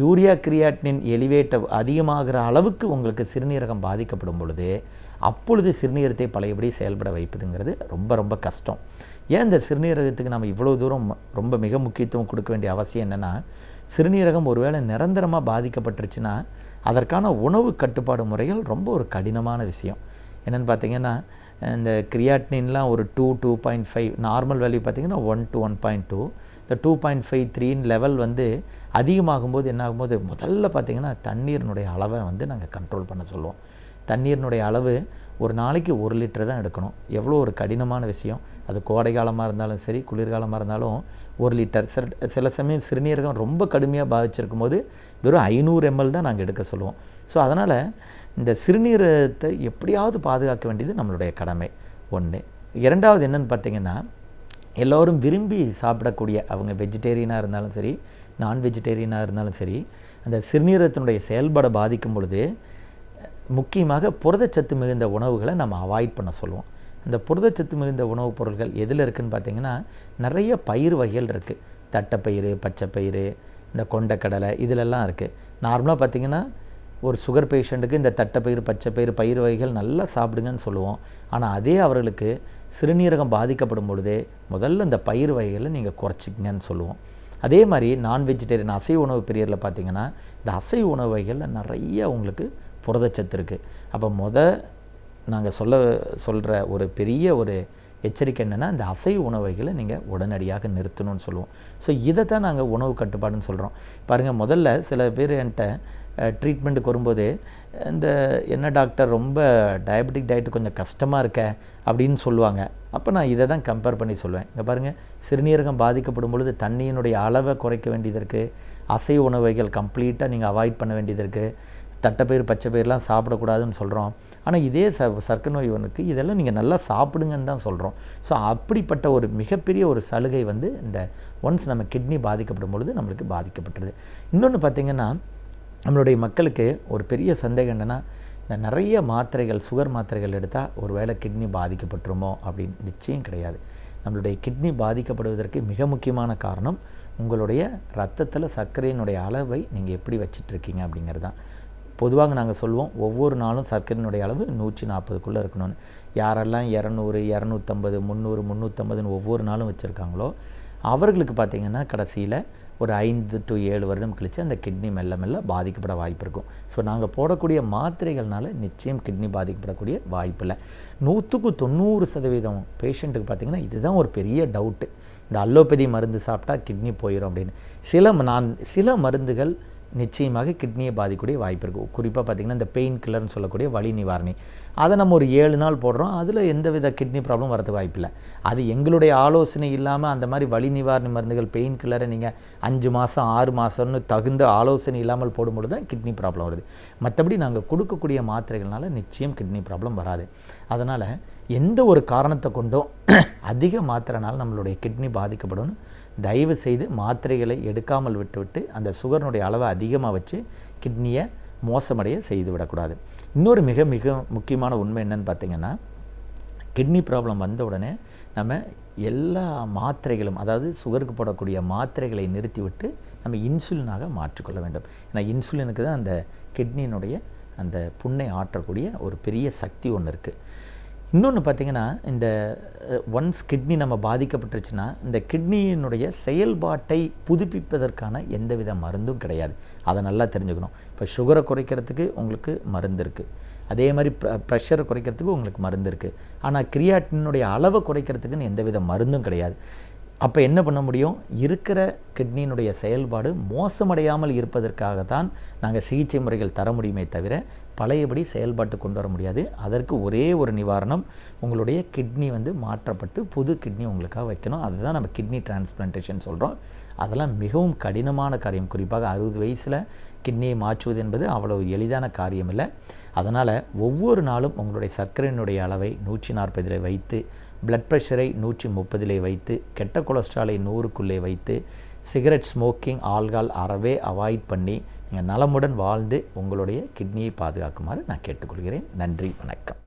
யூரியா கிரியாட்டினின் எலிவேட் அதிகமாகிற அளவுக்கு உங்களுக்கு சிறுநீரகம் பாதிக்கப்படும் பொழுது அப்பொழுது சிறுநீரகத்தை பழையபடி செயல்பட வைப்பதுங்கிறது ரொம்ப ரொம்ப கஷ்டம். ஏன் இந்த சிறுநீரகத்துக்கு நம்ம இவ்வளோ தூரம் ரொம்ப மிக முக்கியத்துவம் கொடுக்க வேண்டிய அவசியம் என்னென்னா, சிறுநீரகம் ஒருவேளை நிரந்தரமாக பாதிக்கப்பட்டுருச்சுன்னா அதற்கான உணவு கட்டுப்பாடு முறைகள் ரொம்ப ஒரு கடினமான விஷயம். என்னென்னு பார்த்தீங்கன்னா, இந்த கிரியாட்டினின்லாம் ஒரு 2.5 நார்மல் வேல்யூ பார்த்திங்கன்னா 1 to 1.2, இந்த 2.53 லெவல் அதிகமாகும்போது என்ன ஆகும்போது முதல்ல பார்த்திங்கன்னா தண்ணீரினுடைய அளவை நாங்கள் கண்ட்ரோல் பண்ண சொல்லுவோம். தண்ணீரினுடைய அளவு ஒரு நாளைக்கு 1 லிட்டர் தான் எடுக்கணும். எவ்வளோ ஒரு கடினமான விஷயம். அது கோடை காலமாக இருந்தாலும் சரி, குளிர்காலமாக இருந்தாலும் 1 லிட்டர். சில சமயம் சிறுநீரகம் ரொம்ப கடுமையாக பாதிச்சிருக்கும் போது வெறும் 500 ml தான் நாங்கள் எடுக்க சொல்லுவோம். ஸோ அதனால் இந்த சிறுநீரகத்தை எப்படியாவது பாதுகாக்க வேண்டியது நம்மளுடைய கடமை. 1. 2வது என்னென்னு பார்த்தீங்கன்னா, எல்லோரும் விரும்பி சாப்பிடக்கூடிய, அவங்க வெஜிடேரியனாக இருந்தாலும் சரி, நான் வெஜிடேரியனாக இருந்தாலும் சரி, அந்த சிறுநீரகத்தினுடைய செயல்பாடை பாதிக்கும் பொழுது முக்கியமாக புரதச்சத்து மிகுந்த உணவுகளை நம்ம அவாய்ட் பண்ண சொல்லுவோம். அந்த புரதச்சத்து மிகுந்த உணவுப் பொருட்கள் எதில் இருக்குதுன்னு பார்த்தீங்கன்னா, நிறைய பயிர் வகைகள் இருக்குது. தட்டைப்பயிறு, பச்சைப்பயிறு, இந்த கொண்டைக்கடலை, இதிலெல்லாம் இருக்குது. நார்மலாக பார்த்திங்கன்னா ஒரு சுகர் பேஷண்ட்டுக்கு இந்த தட்டைப்பயிறு, பச்சைப்பயிறு, பயிர் வகைகள் நல்லா சாப்பிடுங்கன்னு சொல்லுவோம். ஆனால் அதே அவர்களுக்கு சிறுநீரகம் பாதிக்கப்படும் பொழுதே முதல்ல இந்த பயிர் வகைகளை நீங்கள் குறைச்சிக்கங்கன்னு சொல்லுவோம். அதே மாதிரி நான் வெஜிடேரியன் அசைவ உணவு பிரியரில் பார்த்திங்கன்னா, இந்த அசைவ உணவு வகைகளில் நிறைய உங்களுக்கு புரதச்சத்து இருக்குது. அப்போ நாங்கள் சொல்கிற ஒரு பெரிய ஒரு எச்சரிக்கை என்னென்னா, இந்த அசைவ உணவுகளை நீங்கள் உடனடியாக நிறுத்தணும்னு சொல்லுவோம். ஸோ இதை தான் நாங்கள் உணவு கட்டுப்பாடுன்னு சொல்கிறோம். பாருங்கள், முதல்ல சில பேர் என்கிட்ட ட்ரீட்மெண்ட்டுக்கு வரும்போது, இந்த என்ன டாக்டர் ரொம்ப டயபெட்டிக் டயட் கொஞ்சம் கஷ்டமாக இருக்க அப்படின்னு சொல்லுவாங்க. அப்போ நான் இதை தான் கம்பேர் பண்ணி சொல்லுவேன். இங்கே பாருங்கள், சிறுநீரகம் பாதிக்கப்படும் பொழுது தண்ணியினுடைய அளவை குறைக்க வேண்டியது இருக்குது. அசைவ உணவுகள் கம்ப்ளீட்டாக நீங்கள் அவாய்ட் பண்ண வேண்டியது இருக்குது. தட்டைப்பயிறு, பச்சைப்பயிரெலாம் சாப்பிடக்கூடாதுன்னு சொல்கிறோம். ஆனால் இதே சர்க்கரை நோய்வனுக்கு இதெல்லாம் நீங்கள் நல்லா சாப்பிடுங்கன்னு தான் சொல்கிறோம். ஸோ அப்படிப்பட்ட ஒரு மிகப்பெரிய ஒரு சலுகை வந்து இந்த ஒன்ஸ் நம்ம கிட்னி பாதிக்கப்படும் பொழுது நம்மளுக்கு பாதிக்கப்பட்டுருது. இன்னொன்று பார்த்திங்கன்னா, நம்மளுடைய மக்களுக்கு ஒரு பெரிய சந்தேகம் என்னென்னா, இந்த நிறைய மாத்திரைகள், சுகர் மாத்திரைகள் எடுத்தால் ஒரு வேளை கிட்னி பாதிக்கப்பட்டுருமோ அப்படின்னு. நிச்சயம் கிடையாது. நம்மளுடைய கிட்னி பாதிக்கப்படுவதற்கு மிக முக்கியமான காரணம் உங்களுடைய ரத்தத்தில் சர்க்கரையினுடைய அளவை நீங்கள் எப்படி வச்சிட்ருக்கீங்க அப்படிங்கிறது தான். பொதுவாக நாங்கள் சொல்லுவோம், ஒவ்வொரு நாளும் சர்க்கரையினுடைய அளவு 140க்குள்ளே இருக்கணும்னு. யாரெல்லாம் 200, 250, 300, 350ன்னு ஒவ்வொரு நாளும் வச்சுருக்காங்களோ அவர்களுக்கு பார்த்திங்கன்னா கடைசியில் ஒரு 5 to 7 வருடம் கழித்து அந்த கிட்னி மெல்ல மெல்ல பாதிக்கப்பட வாய்ப்பு இருக்கும். ஸோ நாங்கள் போடக்கூடிய மாத்திரைகள்னால நிச்சயம் கிட்னி பாதிக்கப்படக்கூடிய வாய்ப்பு இல்லை. 100க்கு 90% பேஷண்ட்டுக்கு பார்த்திங்கன்னா இதுதான் ஒரு பெரிய டவுட்டு. இந்த அலோபதி மருந்து சாப்பிட்டா கிட்னி போயிடும் அப்படின்னு. சில மருந்துகள் நிச்சயமாக கிட்னியை பாதிக்கக்கூடிய வாய்ப்பு இருக்குது. குறிப்பாக பார்த்திங்கன்னா இந்த பெயின் கில்லர்னு சொல்லக்கூடிய வலி நிவாரணி, அதை நம்ம ஒரு 7 நாள் போடுறோம். அதில் எந்தவித கிட்னி ப்ராப்ளம் வரதுக்கு வாய்ப்பில்லை. அது எங்களுடைய ஆலோசனை இல்லாமல் அந்த மாதிரி வலி நிவாரணி மருந்துகள், பெயின் கில்லரை நீங்கள் 5 மாதம் 6 மாதம்னு தகுந்த ஆலோசனை இல்லாமல் போடும்பொழுது தான் கிட்னி ப்ராப்ளம் வருது. மற்றபடி நாங்கள் கொடுக்கக்கூடிய மாத்திரைகள்னால நிச்சயம் கிட்னி ப்ராப்ளம் வராது. அதனால் எந்த ஒரு காரணத்தை கொண்டும் அதிக மாத்திரைனால நம்மளுடைய கிட்னி பாதிக்கப்படும். தயவு செய்து மாத்திரைகளை எடுக்காமல் விட்டுவிட்டு அந்த சுகரினுடைய அளவை அதிகமாக வச்சு கிட்னியை மோசமடைய செய்து விடக்கூடாது. இன்னொரு மிக மிக முக்கியமான உண்மை என்னன்னு பார்த்திங்கன்னா, கிட்னி ப்ராப்ளம் வந்த உடனே நம்ம எல்லா மாத்திரைகளும், அதாவது சுகருக்கு போடக்கூடிய மாத்திரைகளை நிறுத்திவிட்டு நம்ம இன்சுலினாக மாற்றிக்கொள்ள வேண்டும். ஏன்னா இன்சுலினுக்கு தான் அந்த கிட்னியினுடைய அந்த புண்ணை ஆற்றக்கூடிய ஒரு பெரிய சக்தி ஒன்று இருக்குது. இன்னொன்று பார்த்திங்கன்னா, இந்த ஒன்ஸ் கிட்னி நம்ம பாதிக்கப்பட்டுருச்சுன்னா இந்த கிட்னியினுடைய செயல்பாட்டை புதுப்பிப்பதற்கான எந்தவித மருந்தும் கிடையாது. அதை நல்லா தெரிஞ்சுக்கணும். இப்போ சுகரை குறைக்கிறதுக்கு உங்களுக்கு மருந்து இருக்குது, அதே மாதிரி ப்ரெஷரை குறைக்கிறதுக்கு உங்களுக்கு மருந்து இருக்குது. ஆனால் கிரியாட்டினுடைய அளவை குறைக்கிறதுக்குன்னு எந்தவித மருந்தும் கிடையாது. அப்போ என்ன பண்ண முடியும்? இருக்கிற கிட்னியினுடைய செயல்பாடு மோசமடையாமல் இருப்பதற்காக தான் நாங்கள் சிகிச்சை முறைகள் தர முடியுமே தவிர பழையபடி செயல்பாட்டு கொண்டு வர முடியாது. அதற்கு ஒரே ஒரு நிவாரணம், உங்களுடைய கிட்னி மாற்றப்பட்டு புது கிட்னி உங்களுக்காக வைக்கணும். அதுதான் நம்ம கிட்னி டிரான்ஸ்பிளான்டேஷன் சொல்கிறோம். அதெல்லாம் மிகவும் கடினமான காரியம். குறிப்பாக 60 வயசில் கிட்னியை மாற்றுவது என்பது அவ்வளவு எளிதான காரியம் இல்லை. அதனால் ஒவ்வொரு நாளும் உங்களுடைய சர்க்கரையினுடைய அளவை 140 வைத்து, பிளட் ப்ரெஷரை 130 வைத்து, கெட்ட கொலஸ்ட்ராலை 100க்குள்ளே வைத்து, சிகரெட் ஸ்மோக்கிங், ஆல்கஹால் அறவே அவாய்ட் பண்ணி நீங்கள் நலமுடன் வாழ்ந்து உங்களுடைய கிட்னியை பாதுகாக்குமாறு நான் கேட்டுக்கொள்கிறேன். நன்றி, வணக்கம்.